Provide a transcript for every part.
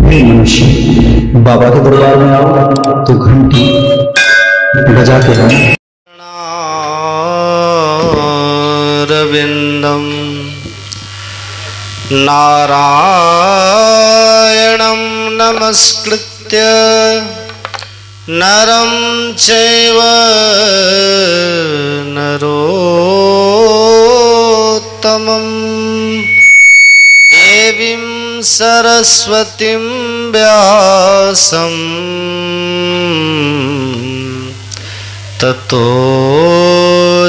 हे मनुष्य, बाबा के दरबार में आओ तो घंटी बजाते हैं। रविंदम नारायणं नमस्कृत्य नरं चैव नरोत्तमं देवीं सरस्वतीं व्यासं ततो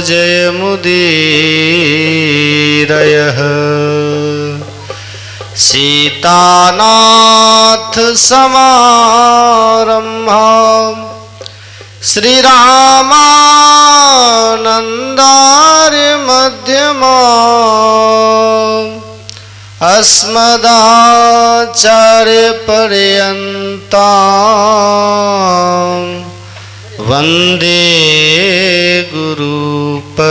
जयमुदीरयः। सीतानाथ समारम्भां श्रीरामानन्दार्य मध्यमाम् अस्मदाचार्यपर्यन्तां वन्दे गुरुपरम्पराम्।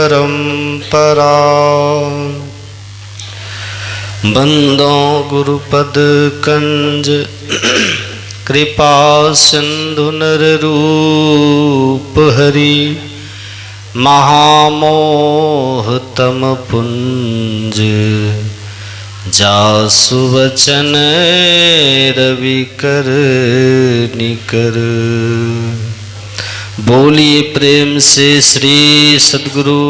बंदो गुरुपद कंज कृपा सिंधु नर रूप हरि महामोह तम पुंज जासु वचन रवि कर निकर। बोलिए प्रेम से श्री सद्गुरु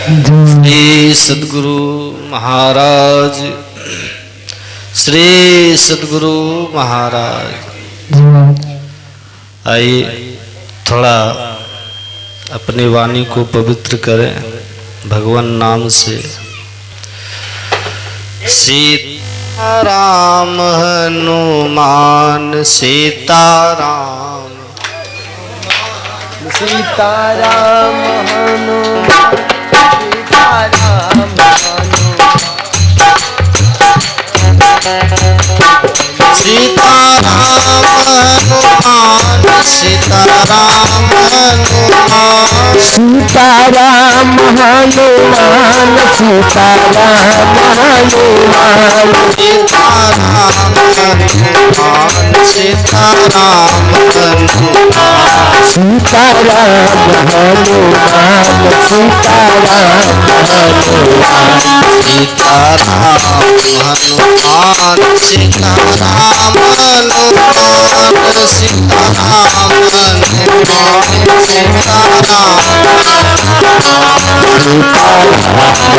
श्री सद्गुरु महाराज, श्री सद्गुरु महाराज। आइए थोड़ा अपनी वाणी को पवित्र करें भगवान नाम से। सीताराम हनुमान सीताराम, सीताराम हनुमान सीताराम हनुमान सीताराम हनुमान सीताराम हनुमान सीताराम हनुमान सीताराम हनुमान सीताराम हनुमान सीताराम हनुमान सीताराम हनुमान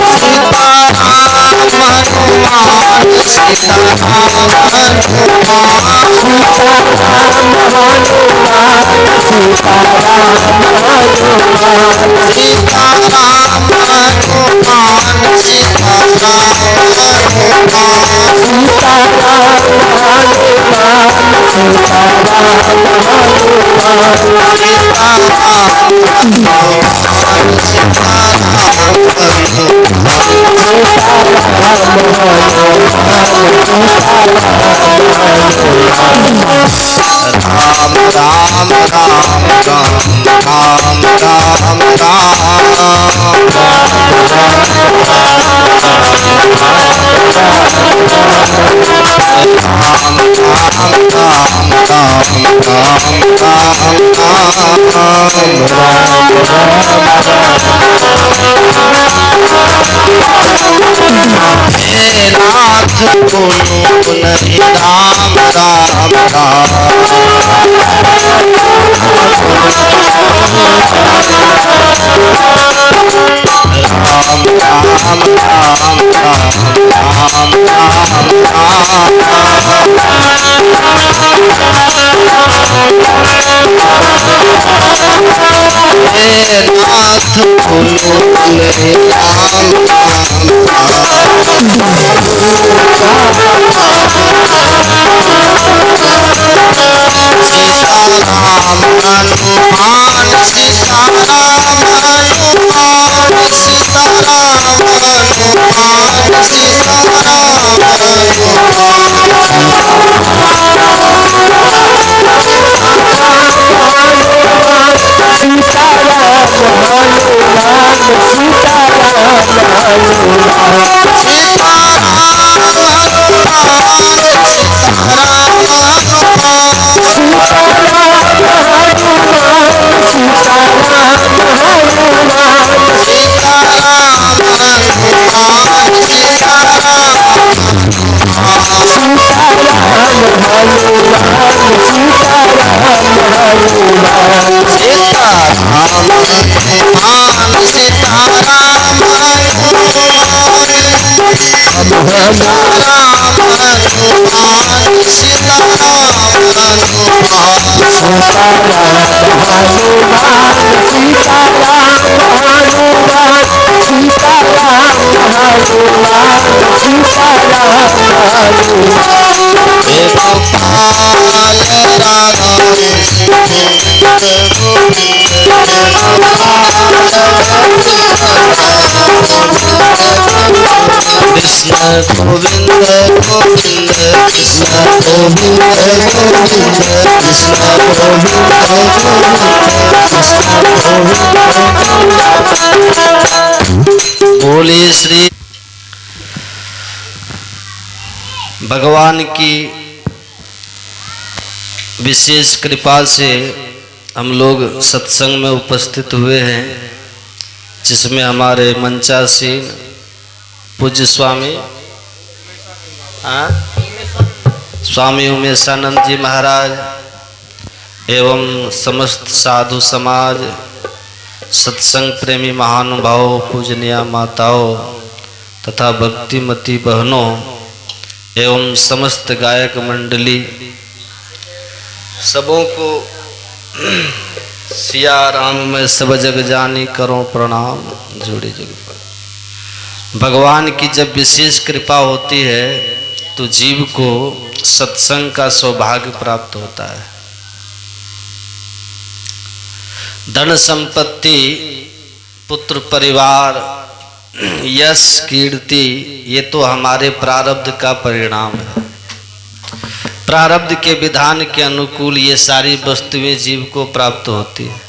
सीताराम हनुमान सीताराम हनुमान सीताराम हनुमान कृष्ण गोविंद गोविंद कृष्ण गोविंद गोविंद कृष्ण गोविंद बोले श्री भगवान की विशेष कृपा से हम लोग सत्संग में उपस्थित हुए हैं, जिसमें हमारे मंचासीन पूज्य स्वामी स्वामी उमेशानंद जी महाराज एवं समस्त साधु समाज, सत्संग प्रेमी महानुभावों, पूजनीय माताओं तथा भक्तिमती बहनों एवं समस्त गायक मंडली, सबों को सिया राम में सब जग जानी करो प्रणाम। जोड़े जग पर भगवान की जब विशेष कृपा होती है तो जीव को सत्संग का सौभाग्य प्राप्त होता है। धन संपत्ति, पुत्र परिवार, यश कीर्ति, ये तो हमारे प्रारब्ध का परिणाम है। प्रारब्ध के विधान के अनुकूल ये सारी वस्तुएं जीव को प्राप्त होती है,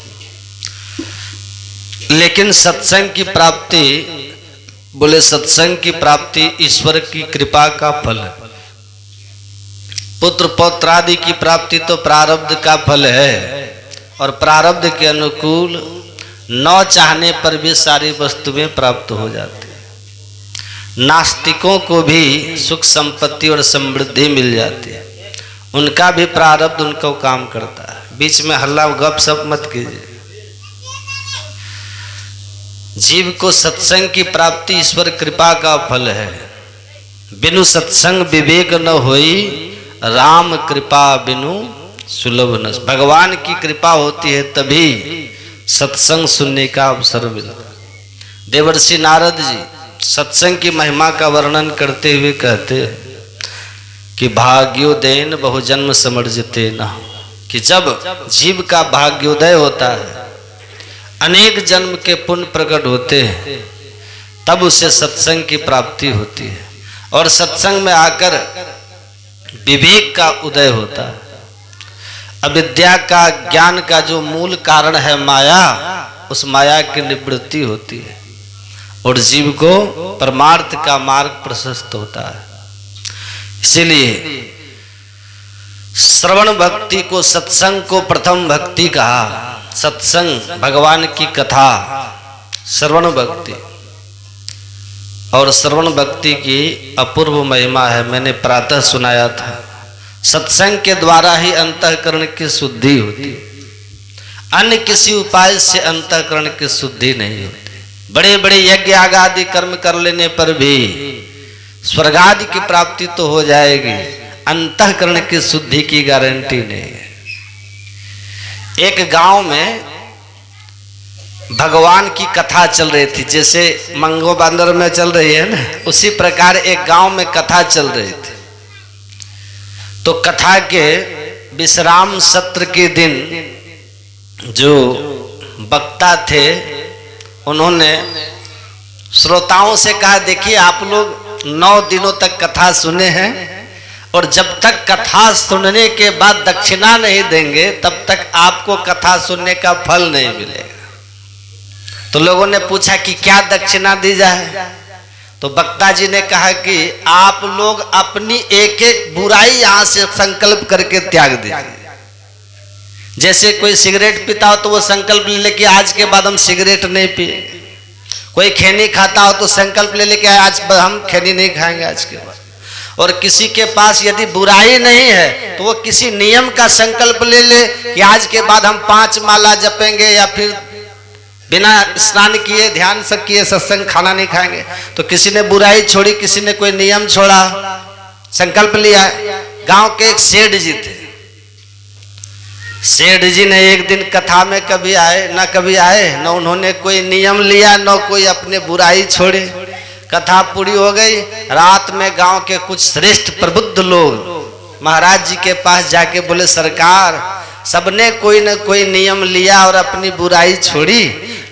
लेकिन सत्संग की प्राप्ति, बोले सत्संग की प्राप्ति ईश्वर की कृपा का फल है। पुत्र पौत्र आदि की प्राप्ति तो प्रारब्ध का फल है, और प्रारब्ध के अनुकूल न चाहने पर भी सारी वस्तुएं प्राप्त हो जाती है। नास्तिकों को भी सुख संपत्ति और समृद्धि मिल जाती है, उनका भी प्रारब्ध उनको काम करता है। बीच में हल्ला गप सप मत कीजिए। जीव को सत्संग की प्राप्ति ईश्वर कृपा का फल है। बिनु सत्संग विवेक न होई, राम कृपा बिनु सुलभ न। भगवान की कृपा होती है तभी सत्संग सुनने का अवसर मिलता है। देवर्षि नारद जी सत्संग की महिमा का वर्णन करते हुए कहते हैं कि भाग्योदयन बहुजन्म समर्जिते न, कि जब जीव का भाग्योदय होता है, अनेक जन्म के पुण्य प्रकट होते हैं, तब उसे सत्संग की प्राप्ति होती है। और सत्संग में आकर विवेक का उदय होता है। अविद्या का, ज्ञान का जो मूल कारण है माया, उस माया की निवृत्ति होती है और जीव को परमार्थ का मार्ग प्रशस्त होता है। इसीलिए श्रवण भक्ति को, सत्संग को प्रथम भक्ति कहा। सत्संग भगवान की कथा, श्रवण भक्ति, और श्रवण भक्ति की अपूर्व महिमा है। मैंने प्रातः सुनाया था, सत्संग के द्वारा ही अंतःकरण की शुद्धि होती है, अन्य किसी उपाय से अंतःकरण की शुद्धि नहीं होती। बड़े बड़े यज्ञ याग आदि कर्म कर लेने पर भी स्वर्ग आदि की प्राप्ति तो हो जाएगी, अंतःकरण की शुद्धि की गारंटी नहीं है। एक गांव में भगवान की कथा चल रही थी, जैसे मंगो बंदर में चल रही है ना, उसी प्रकार एक गांव में कथा चल रही थी। तो कथा के विश्राम सत्र के दिन जो वक्ता थे, उन्होंने श्रोताओं से कहा, देखिए आप लोग 9 दिनों तक कथा सुने हैं, और जब तक कथा सुनने के बाद दक्षिणा नहीं देंगे तब तक आपको कथा सुनने का फल नहीं मिलेगा। तो लोगों ने पूछा कि क्या दक्षिणा दी जाए? तो वक्ता जी ने कहा कि आप लोग अपनी एक एक बुराई यहां से संकल्प करके त्याग दीजिए। जैसे कोई सिगरेट पीता हो तो वो संकल्प ले लेके आज के बाद हम सिगरेट नहीं पिएंगे। कोई खैनी खाता हो तो संकल्प ले लेके आज हम खैनी नहीं खाएंगे आज के बाद। और किसी के पास यदि बुराई नहीं है तो वो किसी नियम का संकल्प ले ले कि आज के बाद हम 5 माला जपेंगे या फिर बिना स्नान किए ध्यान सब किए सत्संग खाना नहीं खाएंगे। तो किसी ने बुराई छोड़ी, किसी ने कोई नियम छोड़ा, संकल्प लिया। गांव के एक सेठ जी थे। सेठ जी ने एक दिन कथा में कभी आए न उन्होंने कोई नियम लिया न कोई अपने बुराई छोड़े। कथा पूरी हो गई। रात में गांव के कुछ श्रेष्ठ प्रबुद्ध लोग महाराज जी के पास जाके बोले, सरकार सबने कोई न कोई नियम लिया और अपनी बुराई छोड़ी,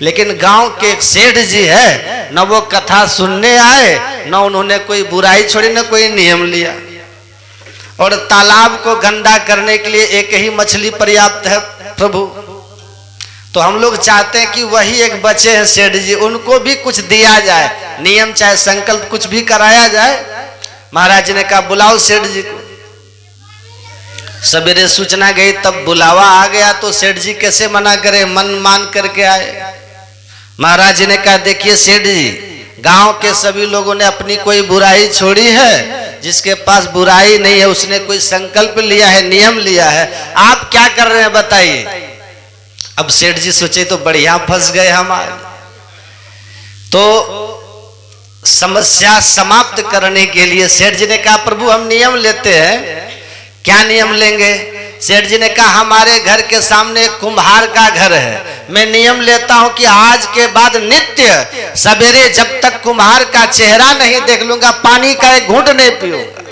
लेकिन गांव के एक सेठ जी है, न वो कथा सुनने आए न उन्होंने कोई बुराई छोड़ी न कोई नियम लिया। और तालाब को गंदा करने के लिए एक ही मछली पर्याप्त है प्रभु। तो हम लोग चाहते हैं कि वही एक बचे हैं सेठ जी, उनको भी कुछ दिया जाए, नियम चाहे संकल्प कुछ भी कराया जाए। महाराज जी ने कहा बुलाओ सेठ जी को। सवेरे सूचना गई, तब बुलावा आ गया तो सेठ जी कैसे मना करे, मन मान करके आए। महाराज जी ने कहा देखिए सेठ जी, गांव के सभी लोगों ने अपनी कोई बुराई छोड़ी है, जिसके पास बुराई नहीं है उसने कोई संकल्प लिया है, नियम लिया है, आप क्या कर रहे हैं बताइए। अब सेठ जी सोचे तो बढ़िया फंस गए हम आज। तो समस्या समाप्त करने के लिए सेठ जी ने कहा प्रभु हम नियम लेते हैं। क्या नियम लेंगे? सेठ जी ने कहा हमारे घर के सामने एक कुम्हार का घर है, मैं नियम लेता हूं कि आज के बाद नित्य सवेरे जब तक कुम्हार का चेहरा नहीं देख लूंगा पानी का एक घूंट नहीं पीऊंगा।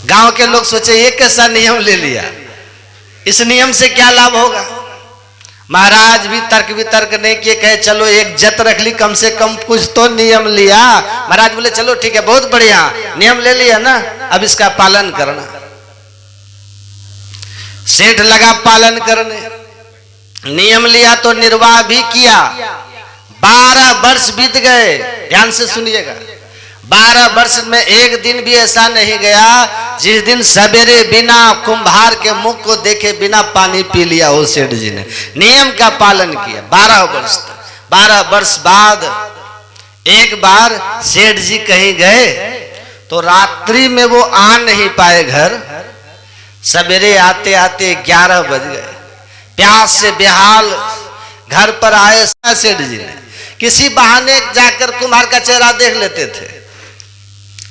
गांव के लोग सोचे ये कैसा नियम ले लिया, इस नियम से क्या लाभ होगा। महाराज भी तर्क नहीं किए, कहे चलो एक जत रख ली, कम से कम कुछ तो नियम लिया। महाराज बोले चलो ठीक है बहुत बढ़िया, नियम ले लिया ना, अब इसका पालन करना। सेठ लगा पालन करने, नियम लिया तो निर्वाह भी किया। 12 वर्ष बीत गए, ध्यान से सुनिएगा। 12 वर्ष में एक दिन भी ऐसा नहीं गया जिस दिन सवेरे बिना कुम्हार के मुख को देखे बिना पानी पी लिया हो सेठ जी ने। नियम का पालन किया 12 वर्ष तक। 12 वर्ष बाद एक बार सेठ जी कहीं गए तो रात्रि में वो आ नहीं पाए घर। सवेरे आते आते 11 बज गए, प्यास से बेहाल घर पर आए सेठ जी ने। किसी बहाने जाकर कुम्हार का चेहरा देख लेते थे।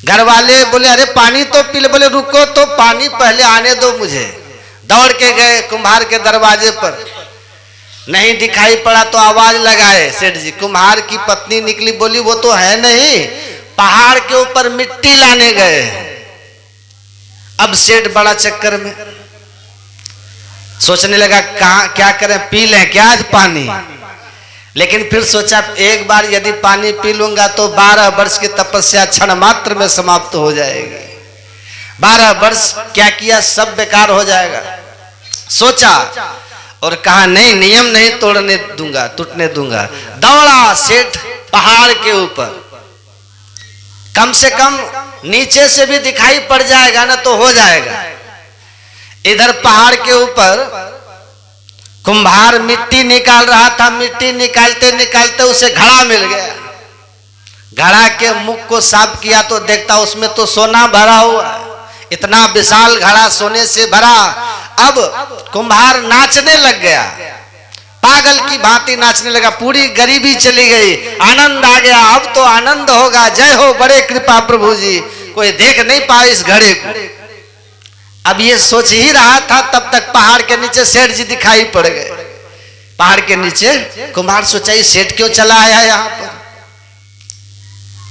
घर वाले बोले अरे पानी तो पी ले, बोले रुको तो पानी पहले आने दो मुझे। दौड़ के गए कुम्हार के दरवाजे पर, नहीं दिखाई पड़ा तो आवाज लगाए सेठ जी। कुम्हार की पत्नी निकली, बोली वो तो है नहीं, पहाड़ के ऊपर मिट्टी लाने गए। अब सेठ बड़ा चक्कर में, सोचने लगा कहां क्या करें, पी लें क्या आज पानी। लेकिन फिर सोचा एक बार यदि पानी पी लूंगा तो 12 वर्ष की तपस्या क्षण मात्र में समाप्त हो जाएगी। 12 वर्ष क्या किया सब बेकार हो जाएगा। सोचा और कहा नहीं नियम नहीं तोड़ने दूंगा, टूटने दूंगा। दौड़ा सेठ पहाड़ के ऊपर, कम से कम नीचे से भी दिखाई पड़ जाएगा ना तो हो जाएगा। इधर पहाड़ के ऊपर कुम्हार मिट्टी निकाल रहा था, मिट्टी निकालते निकालते उसे घड़ा मिल गया। घड़ा के मुख को साफ किया तो देखता उसमें तो सोना भरा हुआ है। इतना विशाल घड़ा सोने से भरा। अब कुम्हार नाचने लग गया, पागल की भांति नाचने लगा। पूरी गरीबी चली गई, आनंद आ गया। अब तो आनंद होगा, जय हो बड़े कृपा प्रभु जी, कोई देख नहीं पाए इस घड़े को। अब ये सोच ही रहा था तब तक पहाड़ के नीचे सेठ जी दिखाई पड़ गए। पहाड़ के नीचे कुम्हार सोचा ये सेठ क्यों चला आया यहाँ पर।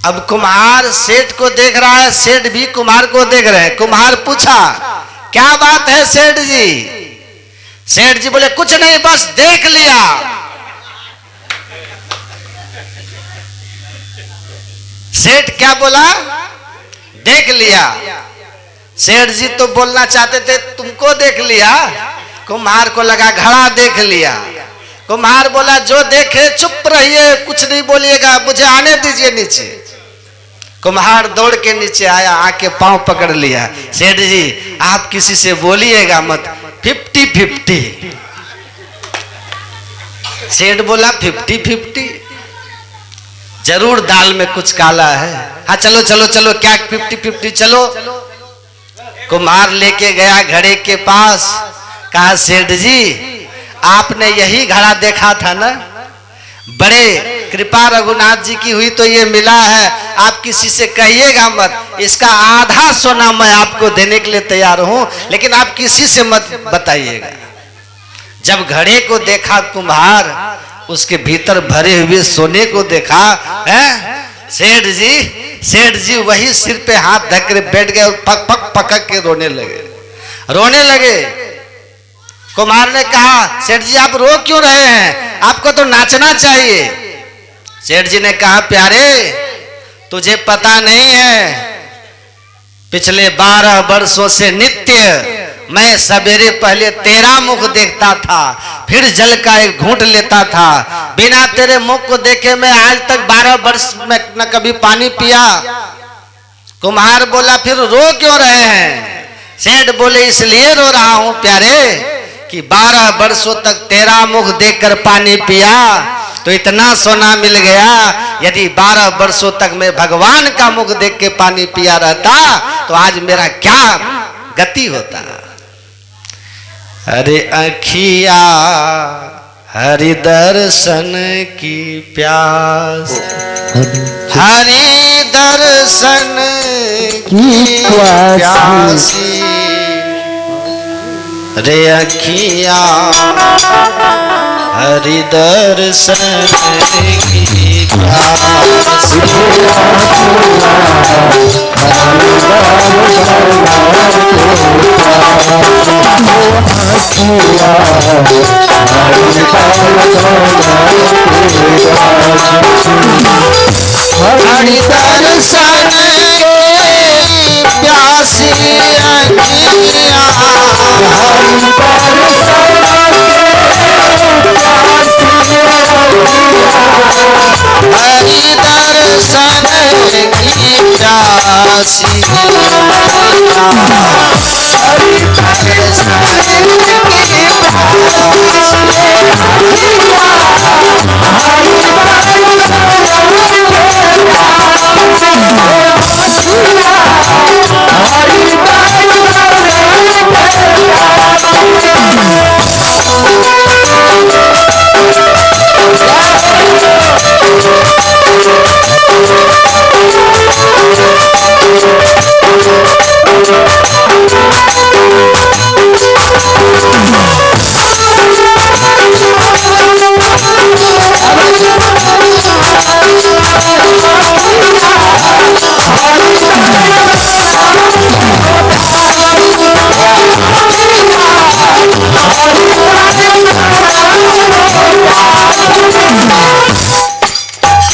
अब कुम्हार सेठ को देख रहा है, सेठ भी कुम्हार को देख रहे हैं। कुम्हार पूछा क्या बात है सेठ जी। सेठ जी बोले कुछ नहीं बस देख लिया। सेठ क्या बोला? देख लिया। सेठ जी तो बोलना चाहते थे तुमको देख लिया। कुम्हार को लगा घड़ा देख लिया। कुम्हार बोला जो देखे चुप रहिए, कुछ नहीं बोलिएगा, मुझे आने दीजिए नीचे। कुम्हार दौड़ के नीचे आया, आके पांव पकड़ लिया। सेठ जी आप किसी से बोलिएगा मत, 50-50। सेठ बोला 50-50, जरूर दाल में कुछ काला है। हाँ चलो चलो चलो, क्या 50-50, चलो। कुम्हार लेके गया घड़े के पास, कहा सेठ जी आपने यही घड़ा देखा था ना, बड़े कृपा रघुनाथ जी की हुई तो ये मिला है। आप किसी से कहिएगा मत, इसका आधा सोना मैं आपको देने के लिए तैयार हूं, लेकिन आप किसी से मत बताइएगा। जब घड़े को देखा कुम्हार, उसके भीतर भरे हुए सोने को देखा है, सेठ जी वही सिर पे हाथ धक कर बैठ गए और पक पक पकक के रोने लगे। कुम्हार ने कहा, सेठ जी आप रो क्यों रहे हैं, आपको तो नाचना चाहिए। सेठ जी ने कहा, प्यारे तुझे पता नहीं है, पिछले 12 वर्षों से नित्य मैं सवेरे पहले तेरा मुख देखता था, फिर जल का एक घूंट लेता था। बिना तेरे मुख को देखे मैं आज तक 12 वर्ष में न कभी पानी पिया। कुम्हार बोला, फिर रो क्यों रहे हैं? सेठ बोले, इसलिए रो रहा हूं प्यारे कि 12 वर्षों तक तेरा मुख देखकर पानी पिया तो इतना सोना मिल गया। यदि 12 वर्षों तक मैं भगवान का मुख देख के पानी पिया रहता तो आज मेरा क्या गति होता। अरे अखिया हरि दर्शन की प्यास, हरि दर्शन की प्यासी, रे अखिया हरि दर्शन की प्यासी, हरि दर्शन की प्यासी अखिया, हरि दर्शन की प्यासी,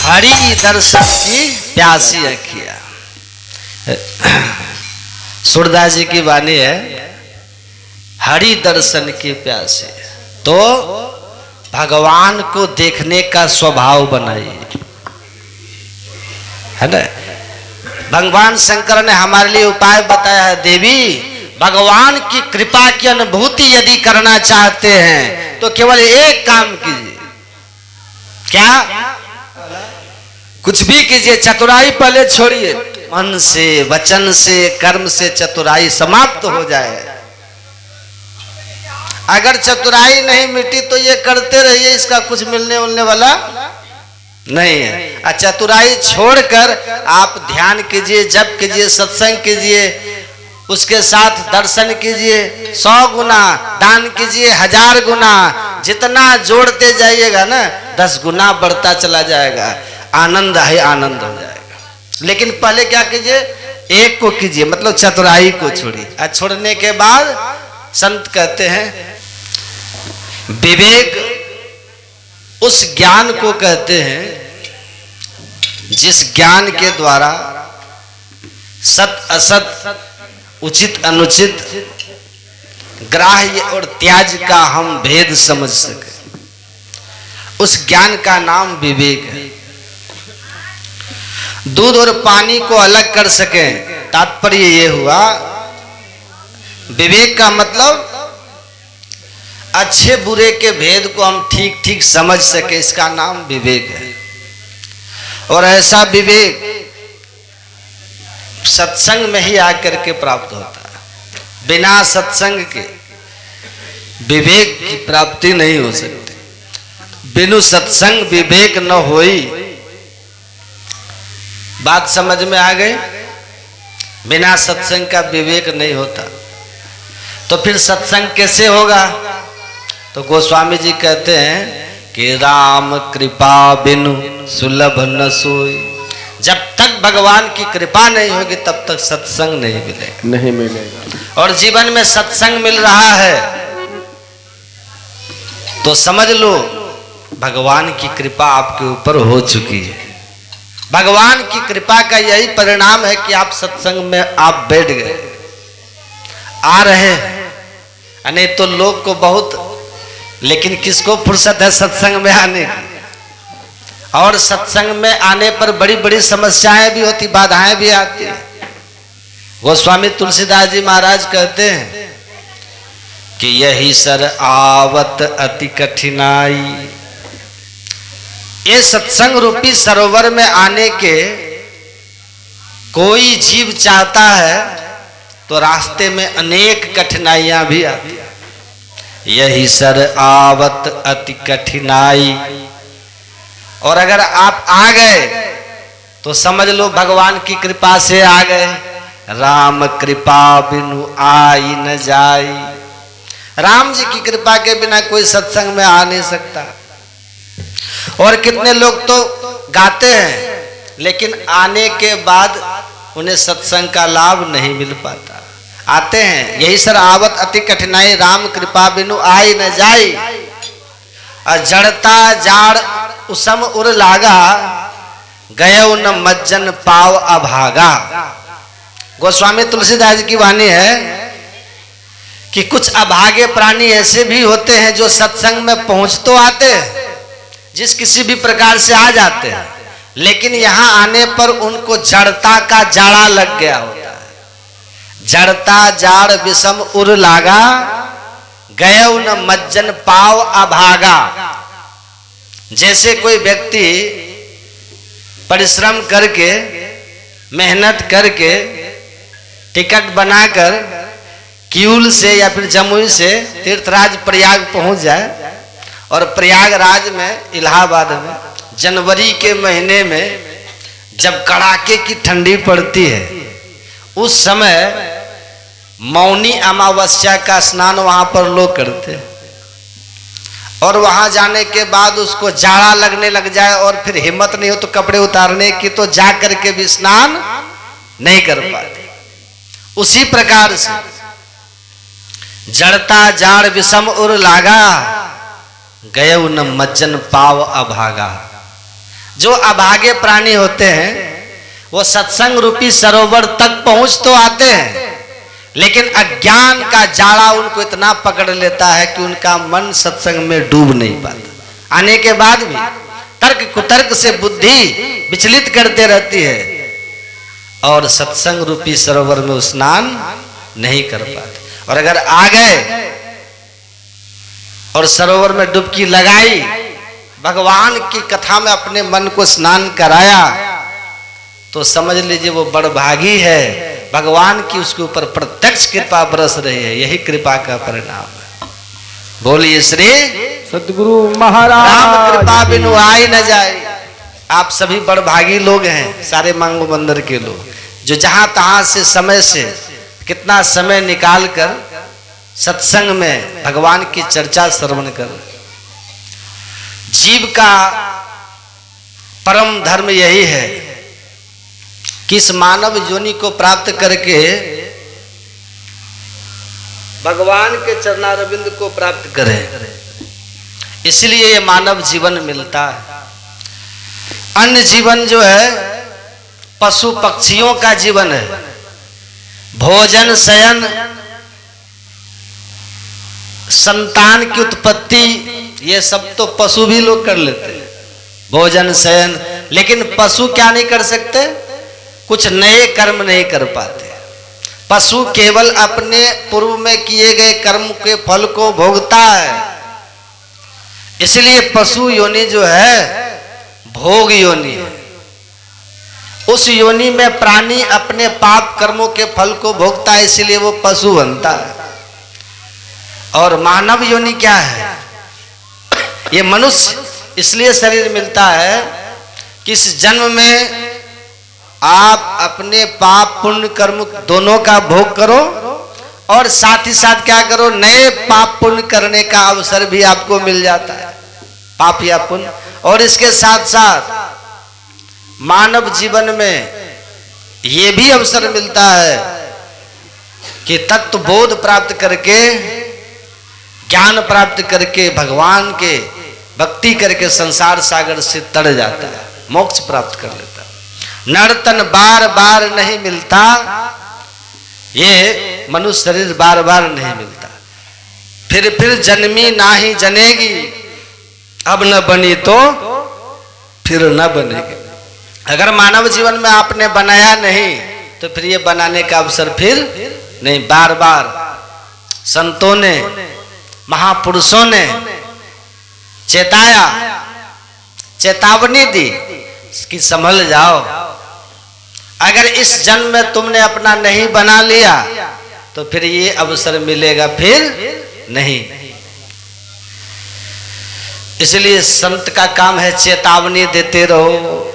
हरि दर्शन की प्यासी अखिया। सूरदास जी की वाणी है, हरि दर्शन की प्यासी। तो भगवान को देखने का स्वभाव बनाइए, है ना। भगवान शंकर ने हमारे लिए उपाय बताया है, देवी भगवान की कृपा की अनुभूति यदि करना चाहते हैं तो केवल एक काम कीजिए। क्या? कुछ भी कीजिए, चतुराई पहले छोड़िए। मन से, वचन से, कर्म से चतुराई समाप्त हो जाए। अगर चतुराई नहीं मिटी तो ये करते रहिए, इसका कुछ मिलने उलने वाला नहीं है। चतुराई छोड़कर आप ध्यान कीजिए, जप कीजिए, सत्संग कीजिए, उसके साथ दर्शन कीजिए, 100 गुना दान कीजिए, 1000 गुना। जितना जोड़ते जाइएगा ना 10 गुना बढ़ता चला जाएगा। आनंद है, आनंद हो जाएगा। लेकिन पहले क्या कीजिए, एक को कीजिए, मतलब चतुराई को छोड़िए। छोड़ने के बाद संत कहते हैं विवेक उस ज्ञान को कहते हैं जिस ज्ञान के द्वारा सत असत, उचित अनुचित, ग्राह्य और त्याज का हम भेद समझ सके। उस ज्ञान का नाम विवेक है। दूध और पानी को अलग कर सके, तात्पर्य ये हुआ, विवेक का मतलब अच्छे बुरे के भेद को हम ठीक ठीक समझ सके, इसका नाम विवेक है। और ऐसा विवेक सत्संग में ही आकर के प्राप्त होता है। बिना सत्संग के विवेक की प्राप्ति नहीं हो सकती। बिनु सत्संग विवेक न होई। बात समझ में आ गई? बिना सत्संग का विवेक नहीं होता। तो फिर सत्संग कैसे होगा? तो गोस्वामी जी कहते हैं कि राम कृपा बिनु सुलभ न सोई। जब तक भगवान की कृपा नहीं होगी तब तक सत्संग नहीं मिलेगा। नहीं मिलेगा। और जीवन में सत्संग मिल रहा है तो समझ लो भगवान की कृपा आपके ऊपर हो चुकी है। भगवान की कृपा का यही परिणाम है कि आप सत्संग में आप बैठ गए, आ रहे हैं। नहीं तो लोग को बहुत, लेकिन किसको फुर्सत है सत्संग में आने की? और सत्संग में आने पर बड़ी बड़ी समस्याएं भी होती, बाधाएं भी आती है। गोस्वामी तुलसीदास जी महाराज कहते हैं कि यही सर आवत अति कठिनाई। ये सत्संग रूपी सरोवर में आने के कोई जीव चाहता है तो रास्ते में अनेक कठिनाइयां भी आती हैं। यही सर आवत अति कठिनाई। और अगर आप आ गए तो समझ लो भगवान की कृपा से आ गए। राम कृपा बिनु आई न जाई। राम जी की कृपा के बिना कोई सत्संग में आ नहीं सकता। और कितने लोग तो गाते हैं लेकिन आने के बाद उन्हें सत्संग का लाभ नहीं मिल पाता। आते हैं, यही सर आवत अति कठिनाई, राम कृपा बिनु आई न जाई। जड़ता जाड़ उसम उर लागा, गयो न मज्जन पाव अभागा। गोस्वामी तुलसीदास की वाणी है कि कुछ अभागे प्राणी ऐसे भी होते हैं जो सत्संग में पहुंच तो आते हैं, जिस किसी भी प्रकार से आ जाते हैं, लेकिन यहां आने पर उनको जड़ता का जाड़ा लग गया होता है। जड़ता जाड़ विषम उर लागा, गयो न मज्जन पाव अभागा। जैसे कोई व्यक्ति परिश्रम करके, मेहनत करके टिकट बनाकर किऊल से या फिर जमुई से तीर्थराज प्रयाग पहुंच जाए और प्रयागराज में, इलाहाबाद में जनवरी के महीने में जब कड़ाके की ठंडी पड़ती है, उस समय मौनी अमावस्या का स्नान वहां पर लोग करते हैं। और वहां जाने के बाद उसको जाड़ा लगने लग जाए और फिर हिम्मत नहीं हो तो कपड़े उतारने की, तो जा करके भी स्नान नहीं कर पाते। उसी प्रकार से जड़ता जाड़ विषम उर लागा, गयो न मज्जन पाव अभागा। जो अभागे प्राणी होते हैं वो सत्संग रूपी सरोवर तक पहुंच तो आते हैं, लेकिन अज्ञान का जाड़ा उनको इतना पकड़ लेता है कि उनका मन सत्संग में डूब नहीं पाता। आने के बाद भी तर्क कुतर्क से बुद्धि विचलित करते रहती है और सत्संग रूपी सरोवर में स्नान नहीं कर पाते। और अगर आ गए और सरोवर में डुबकी लगाई, भगवान की कथा में अपने मन को स्नान कराया, तो समझ लीजिए वो बड़भागी है। भगवान की उसके ऊपर प्रत्यक्ष कृपा बरस रही है। यही कृपा का परिणाम है। बोलिए श्री सदगुरु महाराज। राम कृपा बिनु आई न जाए। आप सभी बड़भागी लोग हैं, सारे मांगो बंदर के लोग, जो जहां तहां से समय से कितना समय निकाल कर सत्संग में भगवान की चर्चा श्रवण कर। जीव का परम धर्म यही है कि इस मानव योनि को प्राप्त करके भगवान के चरणारविंद को प्राप्त करें। इसलिए ये मानव जीवन मिलता है। अन्य जीवन जो है पशु पक्षियों का जीवन है। भोजन, शयन, संतान की उत्पत्ति, ये सब तो पशु भी लोग कर लेते हैं, भोजन शयन। लेकिन पशु क्या नहीं कर सकते? कुछ नए कर्म नहीं कर पाते। पशु केवल अपने पूर्व में किए गए कर्म के फल को भोगता है। इसलिए पशु योनि जो है भोग योनि है। उस योनि में प्राणी अपने पाप कर्मों के फल को भोगता है, इसलिए वो पशु बनता है। और मानव योनि क्या है? ये मनुष्य इसलिए शरीर मिलता है कि इस जन्म में आप अपने पाप पुण्य कर्म दोनों का भोग करो और साथ ही साथ क्या करो, नए पाप पुण्य करने का अवसर भी आपको मिल जाता है, पाप या पुण्य। और इसके साथ साथ मानव जीवन में ये भी अवसर मिलता है कि तत्व बोध प्राप्त करके, ज्ञान प्राप्त करके, भगवान के भक्ति करके संसार सागर से तर जाता है, मोक्ष प्राप्त कर लेता है। नर्तन बार बार नहीं मिलता, ये मनुष्य शरीर बार बार नहीं मिलता। फिर जन्मी ना ही जनेगी, अब न बनी तो फिर न बनेगी। अगर मानव जीवन में आपने बनाया नहीं तो फिर ये बनाने का अवसर फिर नहीं। बार बार संतों ने, महापुरुषों ने चेताया, चेतावनी दी कि संभल जाओ, अगर इस जन्म में तुमने अपना नहीं बना लिया तो फिर ये अवसर मिलेगा फिर नहीं। इसलिए संत का काम है चेतावनी देते रहो।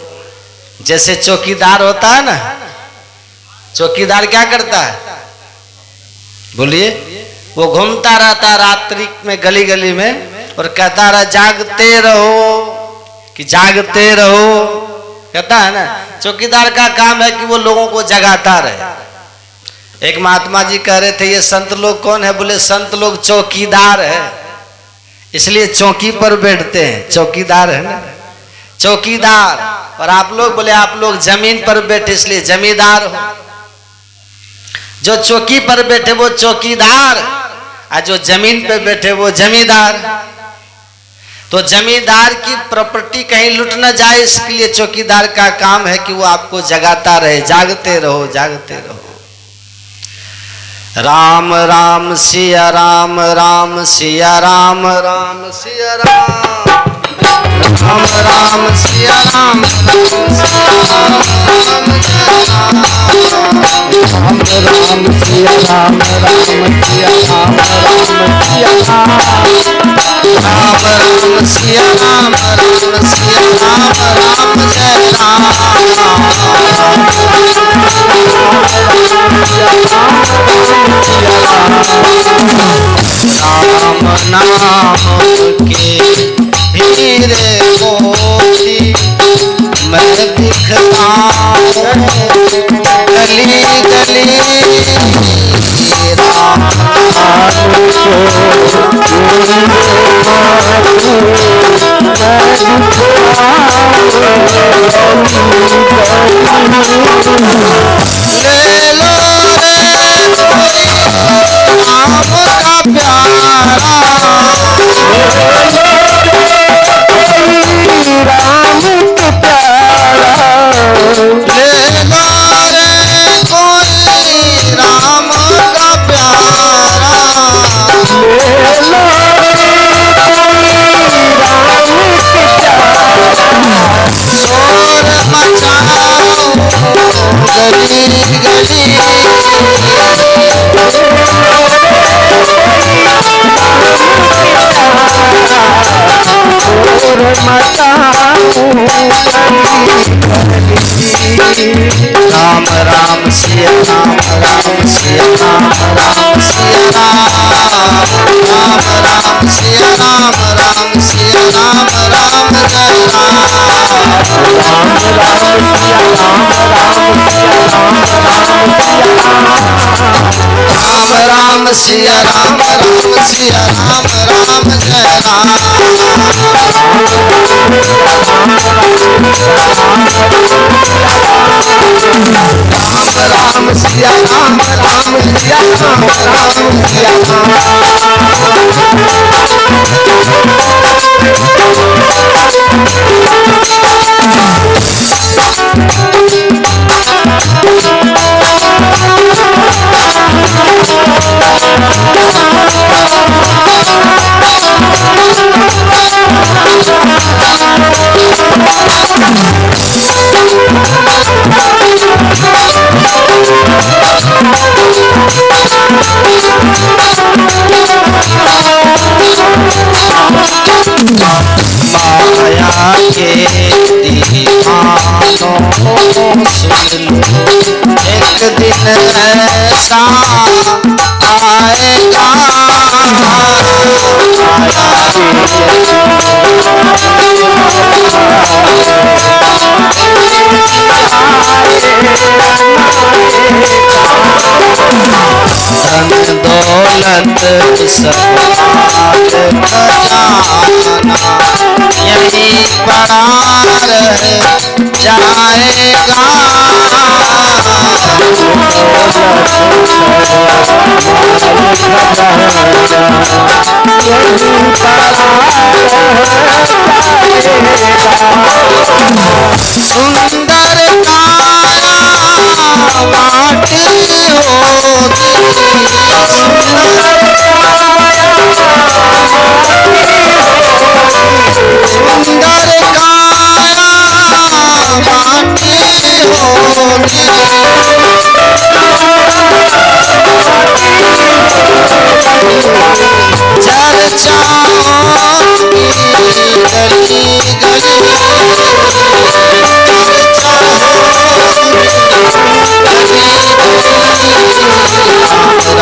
जैसे चौकीदार होता है ना, चौकीदार क्या करता है? बोलिए। वो घूमता रहता रात्रि में गली गली में और कहता रहा जागते रहो, कि जागते रहो, कहता है ना। चौकीदार का काम है कि वो लोगों को जगाता रहे। एक महात्मा जी कह रहे थे ये संत लोग कौन है? बोले संत लोग चौकीदार है, इसलिए चौकी पर बैठते हैं, चौकीदार है ना, चौकीदार। और आप लोग? बोले आप लोग जमीन पर बैठे इसलिए जमींदार हो। जो चौकी पर बैठे वो चौकीदार, और जो जमीन पर बैठे वो जमींदार। तो जमींदार की प्रॉपर्टी कहीं लुट न जाए, इसके लिए चौकीदार का काम है कि वो आपको जगाता रहे, जागते रहो, जागते रहो। राम राम सिया राम, राम सिया राम, राम सिया राम, राम राम सिया राम, राम सिया राम, राम राम सिया राम, राम सिया राम, राम सिया राम, राम राम सिया राम, राम सिया राम, राम जय राम, राम नाम के हीरे मोती मैं दिखता गली गली, राम ले लो रे कोई राम का प्यारा, राम राम सिया राम, राम सिया राम, राम सिया राम, राम राम सिया राम, राम सिया राम, राम जय राम, राम राम सिया राम, राम सिया राम, राम राम सिया राम, राम सिया राम, राम जय राम, राम सिया राम, राम सिया राम, राम सिया राम सुन लो एक दिन ऐसा आएगा धन दौलत सब बात खजाना यही पड़ा रह जाएगा सुंदर काया माटी होती सुंदर काया माटी होती चर्चाओं की गली गली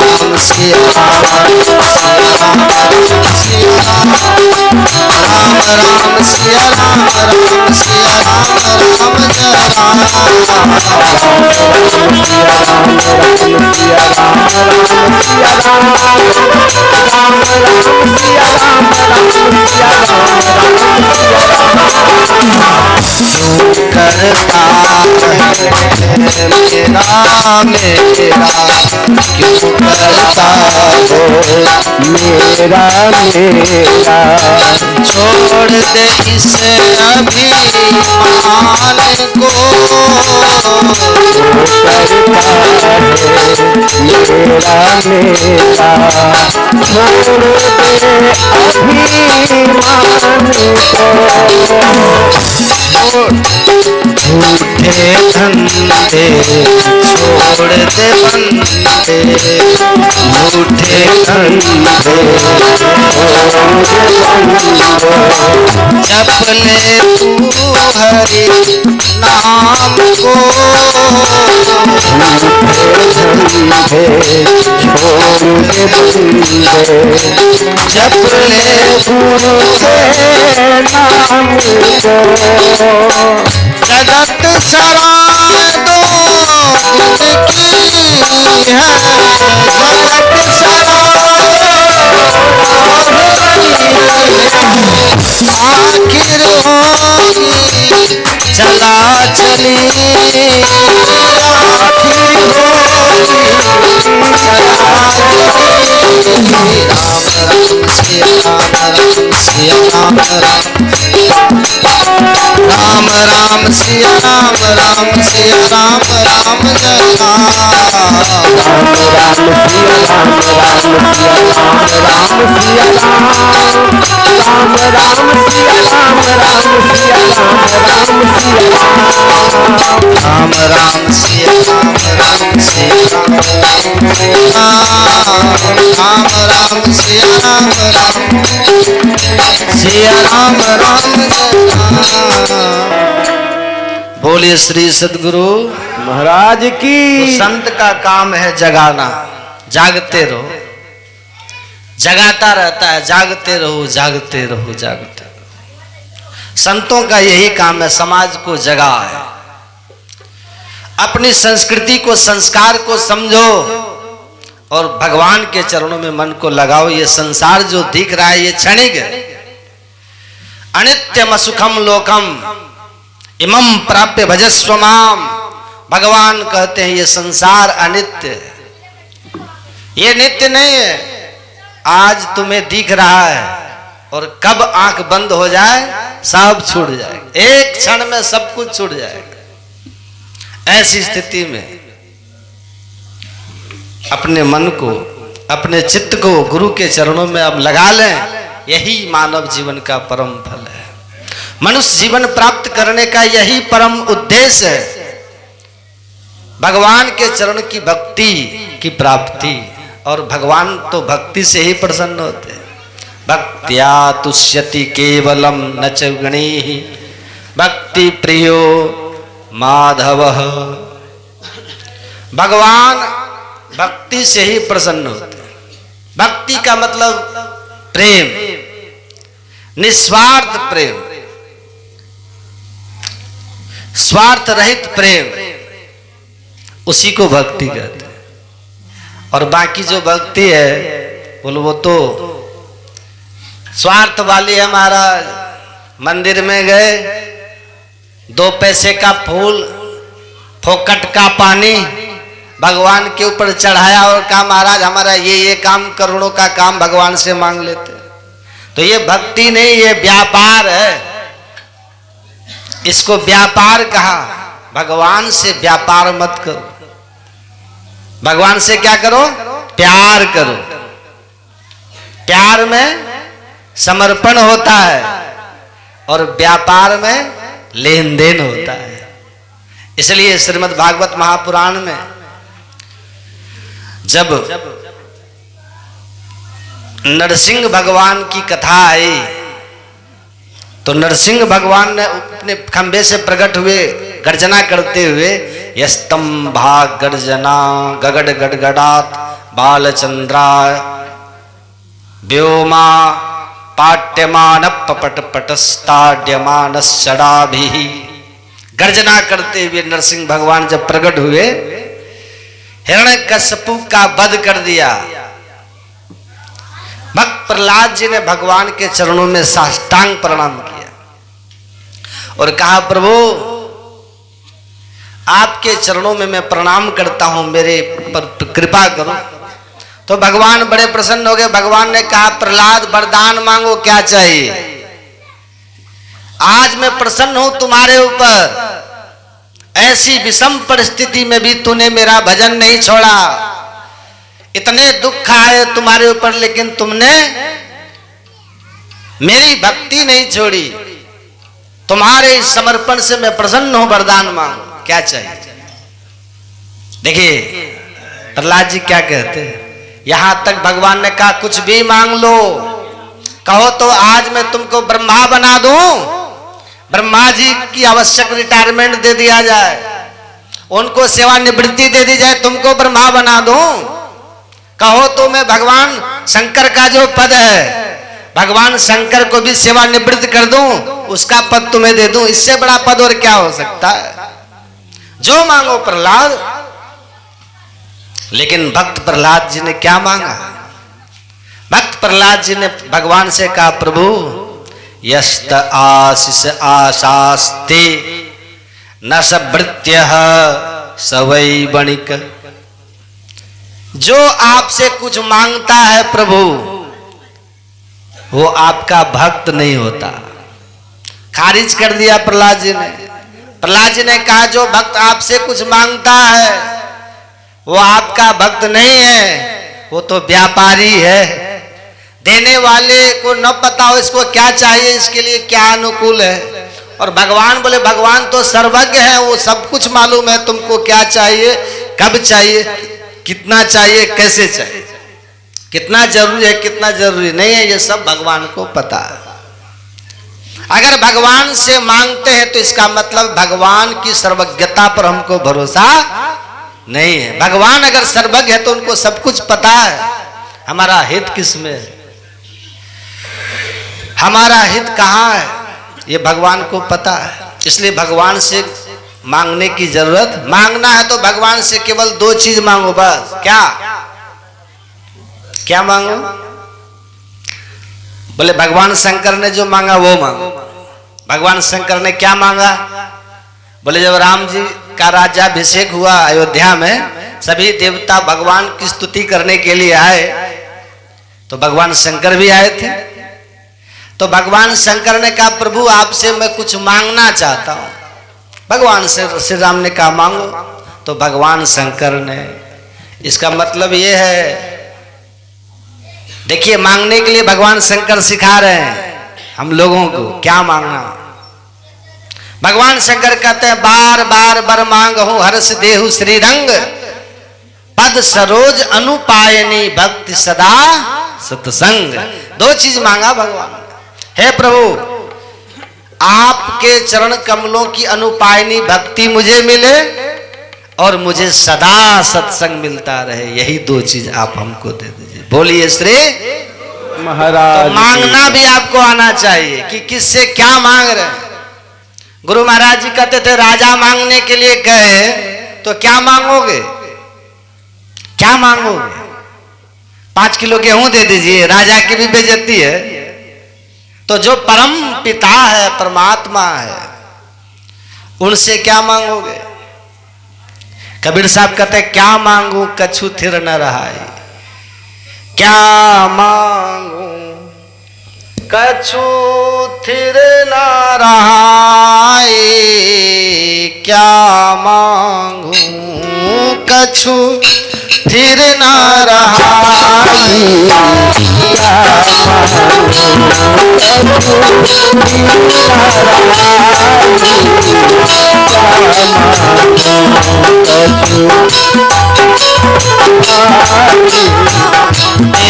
राम सिया राम सिया राम सिया राम करता है मेरा मेरा क्यों करता हो मेरा मेरा छोड़ दे इसे अभिमान को मेरा मेरा छोड़ दे अभिमान को झूठे धंधे छोड़ दे बंदे झूठे धंधे जप ले तू हरि नाम को जप ले गुरु के नाम को जगत सराय दो की है जगत सराय आखिर होगी चला चली आखिर होगी चला चली राम राम सिया राम राम राम सिया राम राम सिया राम राम जय राम राम राम सिया राम राम सिया राम राम सिया राम राम सिया राम राम बोलिए श्री सद्गुरु महाराज की। तो संत का काम है जगाना, जागते रहो, जगाता रहता है, जागते रहो जागते रहो जागते रहो। संतों का यही काम है, समाज को जगा है। अपनी संस्कृति को, संस्कार को समझो और भगवान के चरणों में मन को लगाओ। ये संसार जो दिख रहा है ये क्षणिक है। अनित्यम असुखम लोकम इमं प्राप्य भजस्व माम। भगवान कहते हैं ये संसार अनित्य है, ये नित्य नहीं है। आज तुम्हें दिख रहा है और कब आंख बंद हो जाए सब छूट जाएगा, एक क्षण में सब कुछ छूट जाएगा। ऐसी स्थिति में अपने मन को, अपने चित्त को गुरु के चरणों में अब लगा लें। यही मानव जीवन का परम फल है। मनुष्य जीवन प्राप्त करने का यही परम उद्देश्य है, भगवान के चरण की भक्ति की प्राप्ति। और भगवान तो भक्ति से ही प्रसन्न होते हैं। भक्त्या तुष्यति केवलम न च गणैः भक्ति प्रियो माधव। भगवान भक्ति से ही प्रसन्न होते हैं। भक्ति का मतलब प्रेम, निस्वार्थ प्रेम, स्वार्थ रहित प्रेम, उसी को भक्ति कहते हैं। और बाकी जो भक्ति है बोलो वो तो स्वार्थ वाली है। महाराज मंदिर में गए, 2 पैसे का फूल, फोकट का पानी भगवान के ऊपर चढ़ाया और कहा महाराज हमारा ये काम, करोड़ों का काम भगवान से मांग लेते। तो ये भक्ति नहीं, ये व्यापार है। इसको व्यापार कहा। भगवान से व्यापार मत करो। भगवान से क्या करो? प्यार करो। प्यार में समर्पण होता है और व्यापार में लेन देन होता है। इसलिए श्रीमद् भागवत महापुराण में जब नरसिंह भगवान की कथा आई तो नरसिंह भगवान ने अपने खंबे से प्रकट हुए गर्जना करते हुए यस्तंभा गर्जना गगड़ गड़गड़ात बालचंद्रा व्योमा पाट्यमान पपट पटस्ताड्यमान षडाभि। गर्जना करते हुए नरसिंह भगवान जब प्रकट हुए, हिरण्यकश्यपु का वध कर दिया। भक्त प्रहलाद जी ने भगवान के चरणों में साष्टांग प्रणाम किया और कहा प्रभु आपके चरणों में मैं प्रणाम करता हूं, मेरे पर कृपा करो। तो भगवान बड़े प्रसन्न हो गए। भगवान ने कहा प्रहलाद वरदान मांगो, क्या चाहिए? आज मैं प्रसन्न हूं तुम्हारे ऊपर। ऐसी विषम परिस्थिति में भी तूने मेरा भजन नहीं छोड़ा। इतने दुख आए तुम्हारे ऊपर लेकिन तुमने मेरी भक्ति नहीं छोड़ी। तुम्हारे इस समर्पण से मैं प्रसन्न हूं, वरदान मांगो, क्या चाहिए? देखिए प्रहलाद जी क्या कहते हैं। यहां तक भगवान ने कहा कुछ भी मांग लो, कहो तो आज मैं तुमको ब्रह्मा बना दूं, ब्रह्मा जी की आवश्यक रिटायरमेंट दे दिया जाए, उनको सेवानिवृत्ति दे दी जाए, तुमको ब्रह्मा बना दूं। कहो तो मैं भगवान शंकर का जो पद है, भगवान शंकर को भी सेवानिवृत्त कर दूं, उसका पद तुम्हें दे दूं। इससे बड़ा पद और क्या हो सकता है? जो मांगो प्रहलाद। लेकिन भक्त प्रहलाद जी ने क्या मांगा? भक्त प्रहलाद जी ने भगवान से कहा प्रभु यस्त आशीष आशास्ते न सवृत्य सवै वणिक। जो आपसे कुछ मांगता है प्रभु वो आपका भक्त नहीं होता। खारिज कर दिया प्रहलाद जी ने। प्रहलाद जी ने कहा जो भक्त आपसे कुछ मांगता है वो आपका भक्त नहीं है, वो तो व्यापारी है। देने वाले को न पता हो इसको क्या चाहिए, इसके लिए क्या अनुकूल है। और भगवान बोले भगवान तो सर्वज्ञ है, वो सब कुछ मालूम है तुमको क्या चाहिए, कब चाहिए, कितना चाहिए, कैसे चाहिए, कितना जरूरी है, कितना जरूरी नहीं है, ये सब भगवान को पता है। अगर भगवान से मांगते हैं तो इसका मतलब भगवान की सर्वज्ञता पर हमको भरोसा नहीं है। भगवान अगर सर्वज्ञ है तो उनको सब कुछ पता है। हमारा हित किसमें है, हमारा हित कहाँ है, ये भगवान को पता है। इसलिए भगवान से मांगने की जरूरत, मांगना है तो भगवान से केवल 2 चीज मांगो बस। क्या क्या मांगो? बोले भगवान शंकर ने जो मांगा वो मांगो। भगवान शंकर ने क्या मांगा? बोले जब राम जी का राज्याभिषेक हुआ अयोध्या में, सभी देवता भगवान की स्तुति करने के लिए आए, तो भगवान शंकर भी आए थे। तो भगवान शंकर ने कहा प्रभु आपसे मैं कुछ मांगना चाहता हूं। भगवान से श्री राम ने कहा मांगो। तो भगवान शंकर ने, इसका मतलब ये है, देखिए मांगने के लिए भगवान शंकर सिखा रहे हैं हम लोगों को क्या मांगना। भगवान शंकर कहते हैं बार बार बर मांग हूं हर्ष देहु श्रीरंग, पद सरोज अनुपायनी भक्ति सदा सत्संग। 2 चीज मांगा भगवान। हे प्रभु आपके चरण कमलों की अनुपायनी भक्ति मुझे मिले और मुझे सदा सत्संग मिलता रहे, यही दो चीज आप हमको दे दीजिए। बोलिए श्री महाराज तो मांगना भी आपको आना चाहिए कि किससे क्या मांग रहे हैं। गुरु महाराज जी कहते थे राजा मांगने के लिए गए तो क्या मांगोगे, क्या मांगोगे? 5 किलो गेहूं दे दीजिए, राजा की भी बेइज्जती है। तो जो परम पिता है, परमात्मा है, उनसे क्या मांगोगे? कबीर साहब कहते क्या मांगू कछु थिर न रहाई, क्या मांगू कछु थिर न रहाई, क्या मांगू कछु थिर न रहाई,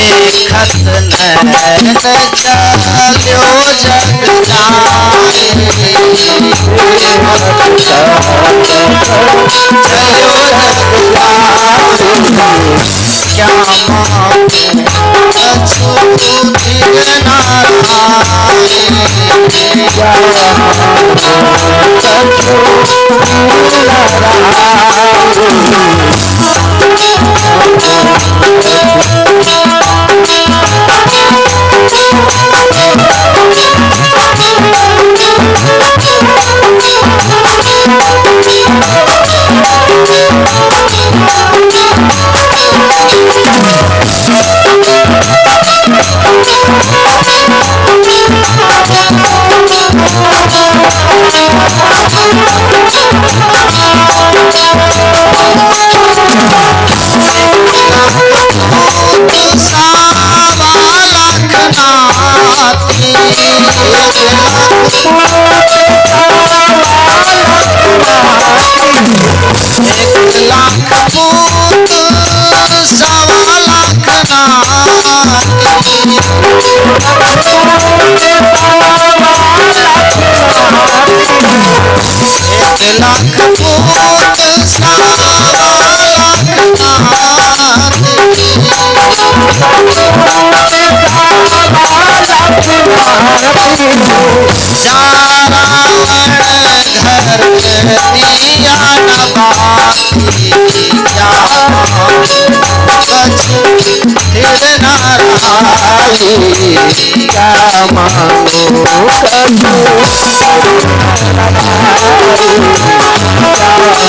देखत नैन चलो जग जाए, चलो जग जाए, क्या मांगू कछु थिर न रहाई, क्या मांगू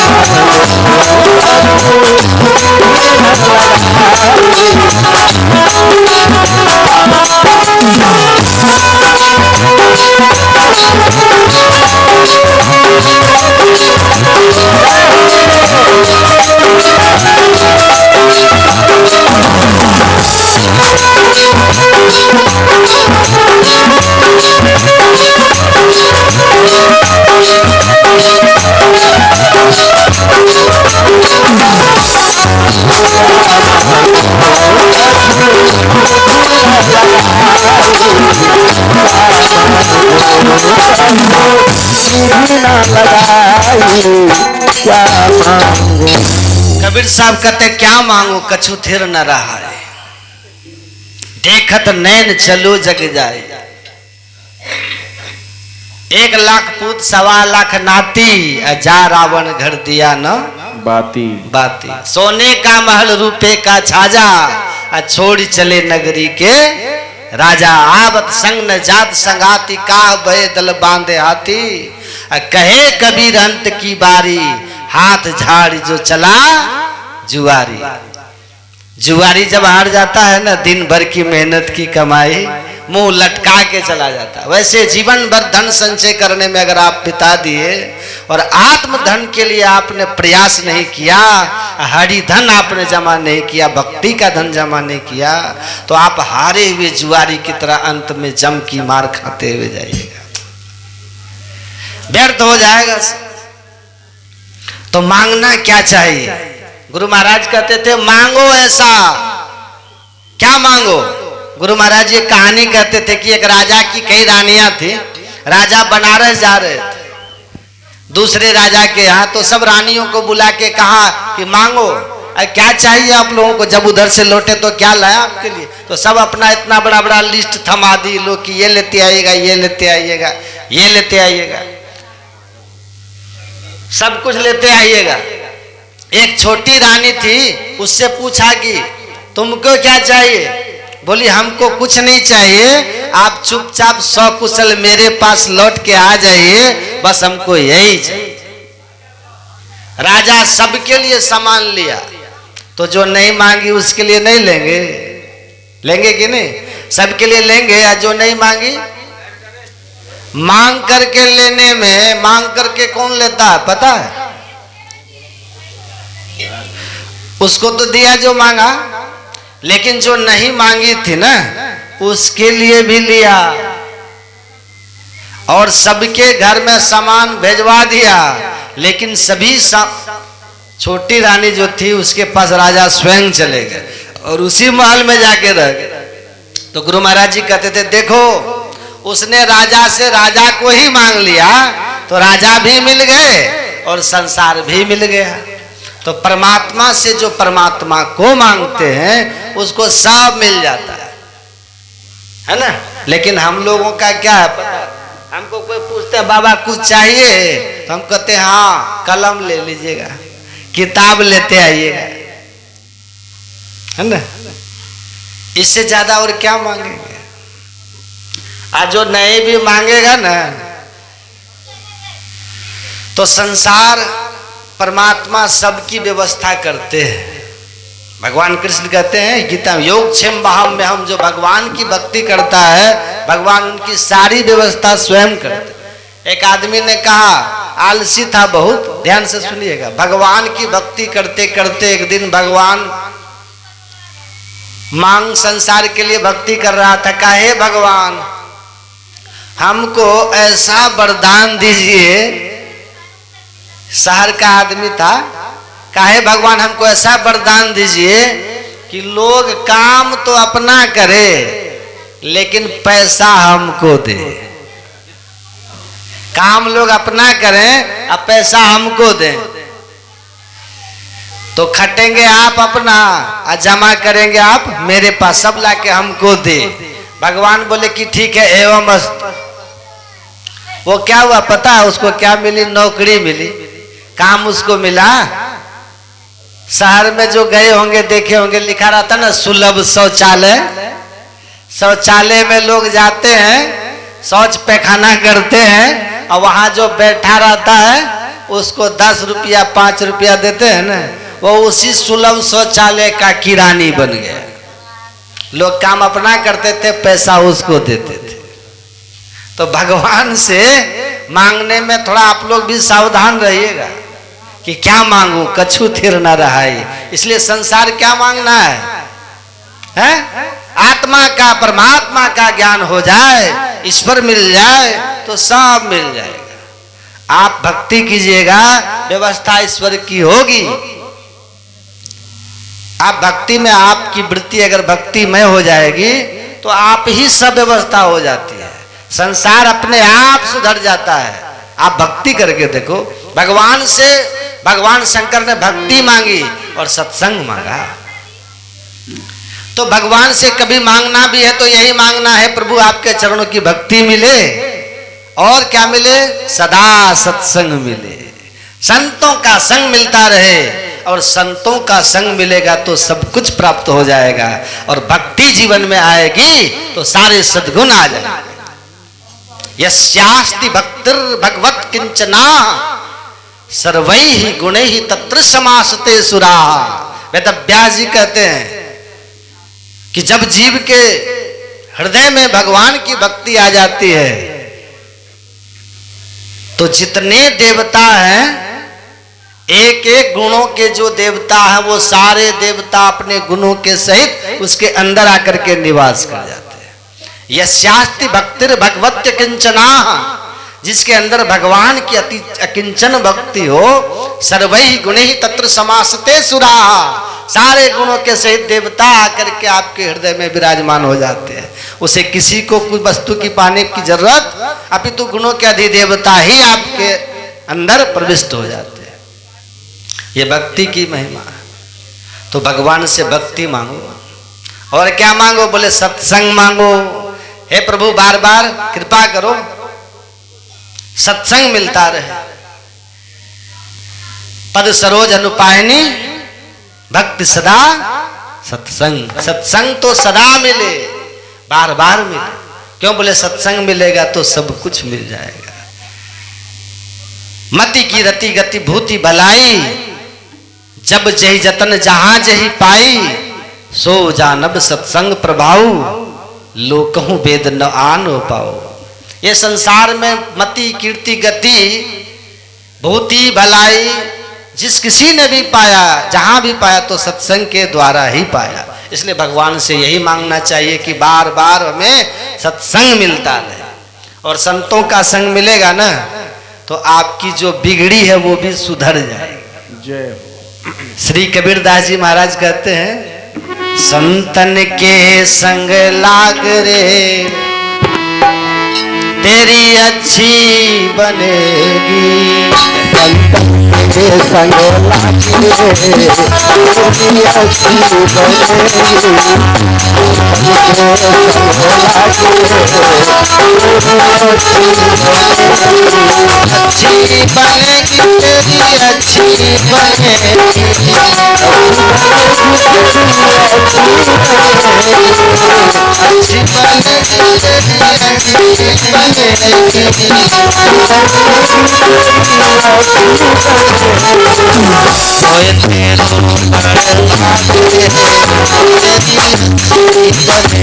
कछु थिर न कबीर साहब कहते क्या मांगू कछु थिर न रहा है, देखत नैन चलो जग जाए, 1 लाख पूत 1.25 लाख नाती, जा रावण घर दिया न बाती बाती, सोने का महल रुपए का छाजा, छोड़ चले नगरी के राजा, आवत संग न जात संगाती, का भय दल बांधे हाथी, कहे कबीर अंत की बारी, हाथ झाड़ जो चला जुआरी। जुआरी जब हार जाता है ना, दिन भर की मेहनत की कमाई मुंह लटका के चला जाता। वैसे जीवन भर धन संचय करने में अगर आप बिता दिए और आत्म धन के लिए आपने प्रयास नहीं किया, हरि धन आपने जमा नहीं किया, भक्ति का धन जमा नहीं किया, तो आप हारे हुए जुआरी की तरह अंत में जम की मार खाते हुए जाइएगा, व्यर्थ हो जाएगा। तो मांगना क्या चाहिए? गुरु महाराज कहते थे मांगो ऐसा। क्या मांगो? गुरु महाराज ये कहानी कहते थे कि एक राजा की कई रानियां थी, राजा बनारस जा रहे थे दूसरे राजा के यहाँ, तो सब रानियों को बुला के कहा कि मांगो, क्या चाहिए आप लोगों को। जब उधर से लौटे तो क्या लाया आपके लिए, तो सब अपना इतना बड़ा बड़ा लिस्ट थमा दी लोग कि ये लेते आइएगा, ये लेते आइएगा, ये लेते आइएगा, सब कुछ लेते आइएगा। एक छोटी रानी थी, उससे पूछा कि तुमको क्या चाहिए। बोली हमको कुछ नहीं चाहिए, आप चुपचाप सकुशल मेरे पास लौट के आ जाइए, बस हमको यही चाहिए। राजा सबके लिए सामान लिया, तो जो नहीं मांगी उसके लिए नहीं लेंगे, लेंगे कि नहीं, सबके लिए लेंगे। या जो नहीं मांगी, मांग करके लेने में, मांग करके कौन लेता है पता है, उसको तो दिया जो मांगा, लेकिन जो नहीं मांगी थी ना उसके लिए भी लिया और सबके घर में सामान भेजवा दिया। लेकिन सभी छोटी रानी जो थी उसके पास राजा स्वयं चले गए और उसी महल में जाके रह गए। तो गुरु महाराज जी कहते थे देखो उसने राजा से राजा को ही मांग लिया तो राजा भी मिल गए और संसार भी मिल गया। तो परमात्मा से जो परमात्मा को मांगते हैं उसको सब मिल जाता है ना। लेकिन हम लोगों का क्या है पता है? हमको कोई पूछते हैं बाबा कुछ चाहिए तो हम कहते हैं हाँ कलम ले लीजिएगा, किताब लेते आइएगा, है ना। इससे ज्यादा और क्या मांगेंगे। आज जो नहीं भी मांगेगा ना तो संसार परमात्मा सबकी व्यवस्था करते हैं। भगवान कृष्ण कहते हैं गीता में योग क्षेम बहाम में, हम जो भगवान की भक्ति करता है भगवान उनकी सारी व्यवस्था स्वयं करते। एक आदमी ने कहा, आलसी था बहुत, ध्यान से सुनिएगा, भगवान की भक्ति करते करते एक दिन भगवान मांग संसार के लिए भक्ति कर रहा था। कहा हे भगवान हमको ऐसा वरदान दीजिए। शहर का आदमी था, काहे भगवान हमको ऐसा वरदान दीजिए कि लोग काम तो अपना करे लेकिन पैसा हमको दे। काम लोग अपना करें और पैसा हमको दें। तो खटेंगे आप अपना और जमा करेंगे आप मेरे पास, सब लाके हमको दे। भगवान बोले कि ठीक है एवं मस्त। वो क्या हुआ पता है उसको क्या मिली? नौकरी मिली, काम उसको मिला। शहर में जो गए होंगे देखे होंगे लिखा रहता ना सुलभ शौचालय। शौचालय में लोग जाते हैं, शौच पैखाना करते हैं और वहां जो बैठा रहता है उसको 10 रुपया 5 रुपया देते हैं ना, वो उसी सुलभ शौचालय का किरानी बन गया। लोग काम अपना करते थे, पैसा उसको देते थे। तो भगवान से मांगने में थोड़ा आप लोग भी सावधान रहिएगा कि क्या मांगू, कछु थिर न रहा। इसलिए संसार क्या मांगना है? आत्मा का परमात्मा का ज्ञान हो जाए, ईश्वर मिल जाए तो सब मिल जाएगा। आप भक्ति कीजिएगा, व्यवस्था ईश्वर की होगी। आप भक्ति में, आपकी वृत्ति अगर भक्तिमय हो जाएगी तो आप ही सब व्यवस्था हो जाती है। संसार अपने आप सुधर जाता है। आप भक्ति करके देखो, भगवान से, भगवान शंकर ने भक्ति मांगी और सत्संग मांगा। तो भगवान से कभी मांगना भी है तो यही मांगना है प्रभु आपके चरणों की भक्ति मिले और क्या मिले? सदा सत्संग मिले, संतों का संग मिलता रहे। और संतों का संग मिलेगा तो सब कुछ प्राप्त हो जाएगा और भक्ति जीवन में आएगी तो सारे सद्गुण आ जाएंगे। यस्यास्ति भक्तिर भगवत किंचना सर्वैहि गुणैहि तत्र समासते सुराः। वेदव्यास जी कहते हैं कि जब जीव के हृदय में भगवान की भक्ति आ जाती है तो जितने देवता हैं, एक एक गुणों के जो देवता है वो सारे देवता अपने गुणों के सहित उसके अंदर आकर के निवास कर जाते हैं। यस्यास्ति भक्तिर भगवत्य किंचना, जिसके अंदर भगवान की अति अकिंचन भक्ति हो, सर्वैहि गुणैहि तत्र समासते सुराः। सारे गुणों के सहित देवता आकर के आपके हृदय में विराजमान हो जाते हैं। उसे किसी को कोई वस्तु की पाने की जरूरत, अपितु गुणों के अधिदेवता ही आपके अंदर प्रविष्ट हो जाते हैं। ये भक्ति की महिमा। तो भगवान से भक्ति मांगो। और क्या मांगो? बोले सत्संग मांगो। हे प्रभु बार बार कृपा करो, सत्संग मिलता रहे। पद सरोज अनुपायनी भक्ति सदा सत्संग। सत्संग तो सदा मिले, बार बार मिले। क्यों? बोले सत्संग मिलेगा तो सब कुछ मिल जाएगा। मति की रति गति भूति भलाई, जब जही जतन जहां जही पाई, सो जानब सत्संग प्रभाव, लोकहु वेद न आन हो पाओ। ये संसार में मति कीर्ति गति भूति भलाई जिस किसी ने भी पाया, जहां भी पाया तो सत्संग के द्वारा ही पाया। इसलिए भगवान से यही मांगना चाहिए कि बार बार हमें सत्संग मिलता रहे। और संतों का संग मिलेगा ना तो आपकी जो बिगड़ी है वो भी सुधर जाएगी। जय हो। श्री कबीरदास जी महाराज कहते हैं, संतन के संग लाग रे तेरी अच्छी बनेगी। संतन के संग लाग रे तेरी अच्छी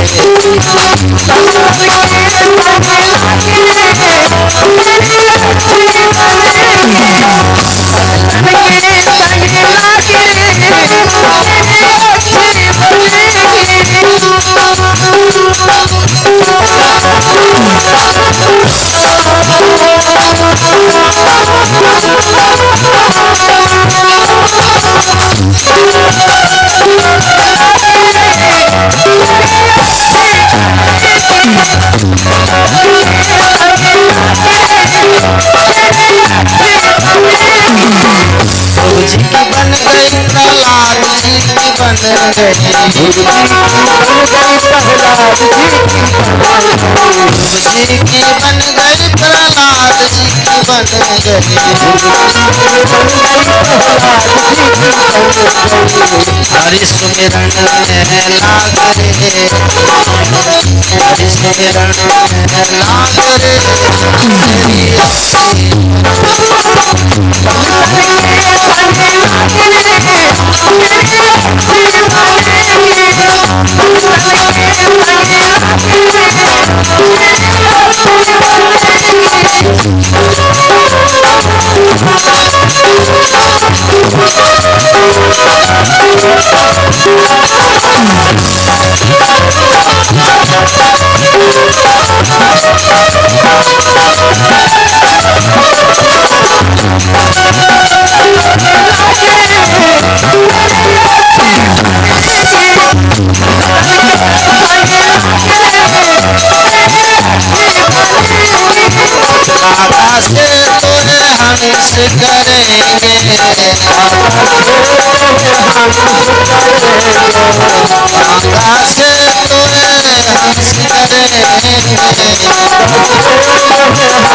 बनेगी, तेरी अच्छी बनेगी। हरि सुमिरन में लाग रे, हरि सुमिरन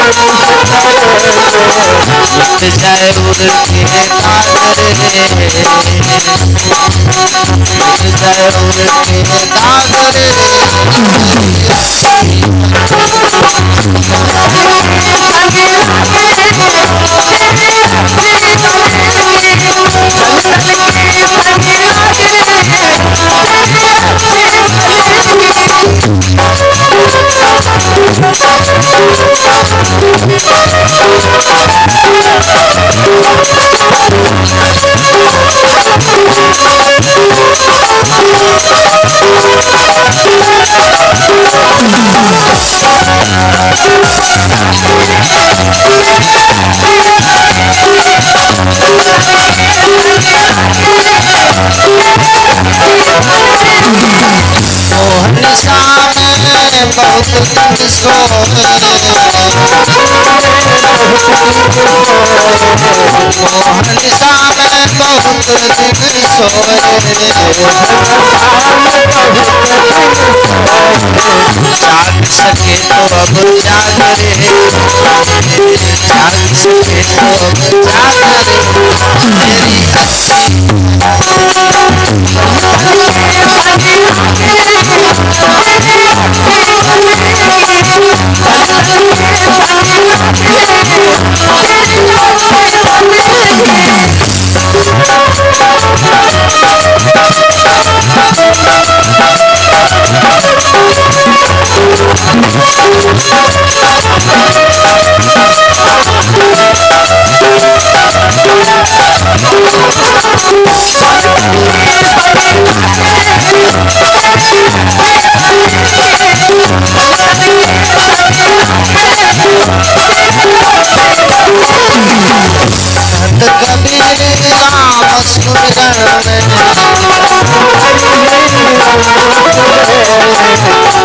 में लाग रे, दिन सोए, मोहन सा मैं बहुत दिन सोए, जाग सके तो अब जाग रे, जाग सके तो अब जाग रे, मेरी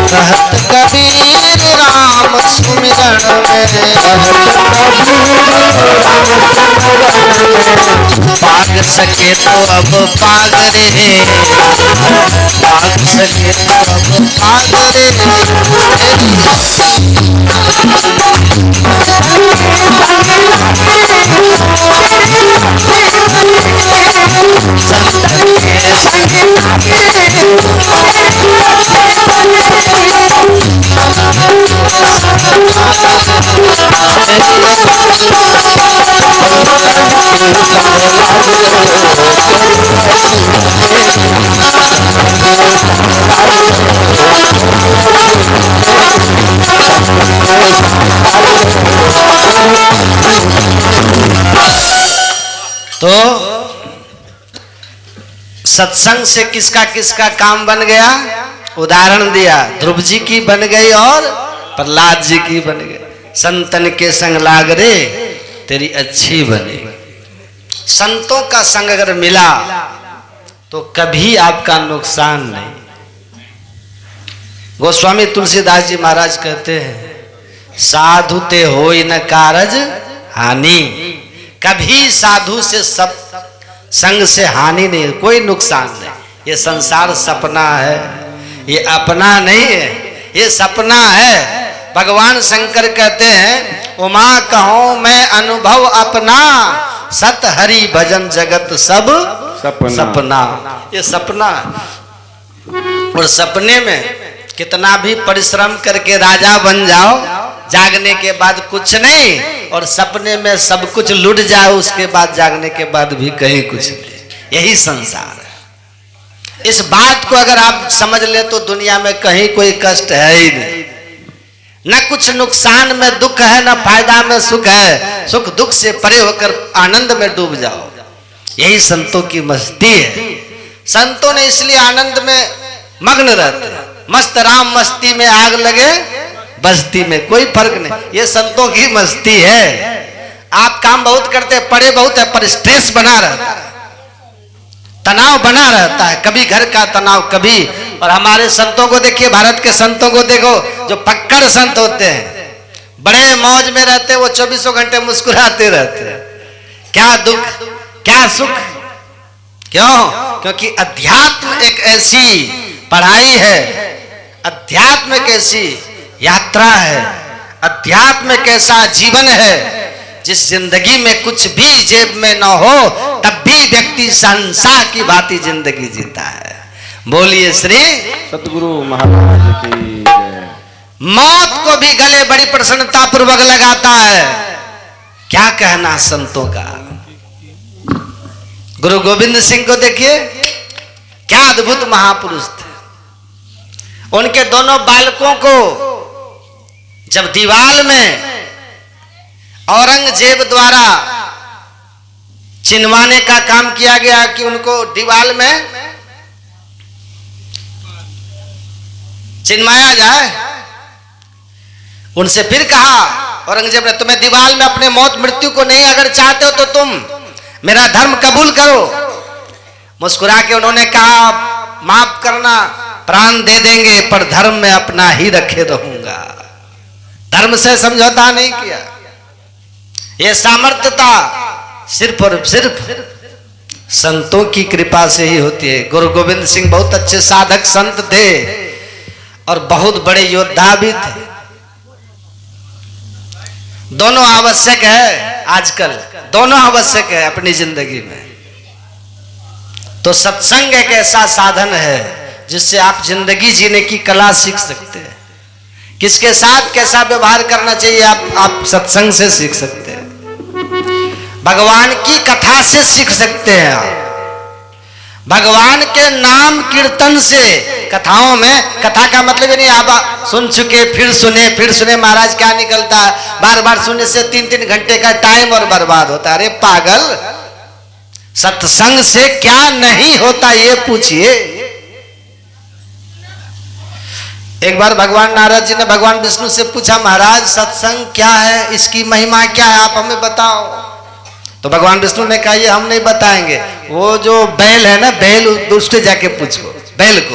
कहत कबीर राम सुमिरन में, पाग सके तो अब पाग रे, पाग सके तो अब पाग रे, तो सत्संग से किसका किसका काम बन गया, उदाहरण दिया। ध्रुव जी की बन गई और प्रहलाद जी की बन गई। संतन के संग लाग रे तेरी अच्छी बनी। संतों का संग अगर मिला तो कभी आपका नुकसान नहीं। गोस्वामी तुलसीदास जी महाराज कहते हैं साधु ते होई न कारज हानि। कभी साधु से सब संग से हानि नहीं, कोई नुकसान नहीं। ये संसार सपना है, ये अपना नहीं है, ये सपना है। भगवान शंकर कहते हैं उमा कहो मैं अनुभव अपना, सत हरि भजन जगत सब सपना। ये सपना और सपने में कितना भी परिश्रम करके राजा बन जाओ, जागने के बाद कुछ नहीं, और सपने में सब कुछ लुट जाए उसके बाद जागने के बाद भी कहीं कुछ नहीं। यही संसार है। इस बात को अगर आप समझ ले तो दुनिया में कहीं कोई कष्ट है ही नहीं। न कुछ नुकसान में दुख है, न फायदा में सुख है। सुख दुख से परे होकर आनंद में डूब जाओ, यही संतों की मस्ती है। संतों ने इसलिए आनंद में मग्न रहते हैं। मस्त राम मस्ती में आग लगे बस्ती में, कोई फर्क नहीं। ये संतों की मस्ती है। आप काम बहुत करते, पढ़े बहुत है, पर स्ट्रेस बना रहता है, तनाव बना रहता है। कभी घर का तनाव, कभी। और हमारे संतों को देखिए, भारत के संतों को देखो, जो पक्कड़ संत होते हैं, बड़े मौज में रहते, वो 24 घंटे मुस्कुराते रहते हैं। क्या दुख क्या सुख, क्यों? क्योंकि अध्यात्म एक ऐसी पढ़ाई है, अध्यात्म एक ऐसी यात्रा है, अध्यात्म एक ऐसा जीवन है जिस जिंदगी में कुछ भी जेब में न हो तब भी व्यक्ति संसार की भांति जिंदगी जीता है। बोलिए श्री सतगुरु महाराज की जय। मौत को भी गले बड़ी प्रसन्नता पूर्वक लगाता है। क्या कहना संतों का। गुरु गोविंद सिंह को देखिए, क्या अद्भुत महापुरुष थे। उनके दोनों बालकों को जब दीवाल में औरंगजेब द्वारा चिनवाने का काम किया गया कि उनको दीवाल में चिनवाया जाए, उनसे फिर कहा औरंगजेब ने, तुम्हें दीवाल में अपने मौत मृत्यु को नहीं अगर चाहते हो तो तुम मेरा धर्म कबूल करो। मुस्कुरा के उन्होंने कहा, माफ करना, प्राण दे देंगे पर धर्म में अपना ही रखे रहूंगा। धर्म से समझौता नहीं किया। ये सामर्थ्यता सिर्फ और सिर्फ संतों की कृपा से ही होती है। गुरु गोविंद सिंह बहुत अच्छे साधक संत थे और बहुत बड़े योद्धा भी थे। दोनों आवश्यक है, आजकल दोनों आवश्यक है अपनी जिंदगी में। तो सत्संग एक ऐसा साधन है जिससे आप जिंदगी जीने की कला सीख सकते हैं। किसके साथ कैसा व्यवहार करना चाहिए आप सत्संग से सीख सकते हैं। भगवान की कथा से सीख सकते हैं आप। भगवान के नाम कीर्तन से, कथाओं में, कथा का मतलब नहीं आप सुन चुके फिर सुने महाराज क्या निकलता है, बार बार सुनने से 3-3 घंटे का टाइम और बर्बाद होता है। अरे पागल, सत्संग से क्या नहीं होता ये पूछिए। एक बार भगवान नारद जी ने भगवान विष्णु से पूछा, महाराज सत्संग क्या है, इसकी महिमा क्या है, आप हमें बताओ। तो भगवान विष्णु ने कहा ये हम नहीं बताएंगे, वो जो बैल है ना, बैल उससे जाके पूछो। बैल को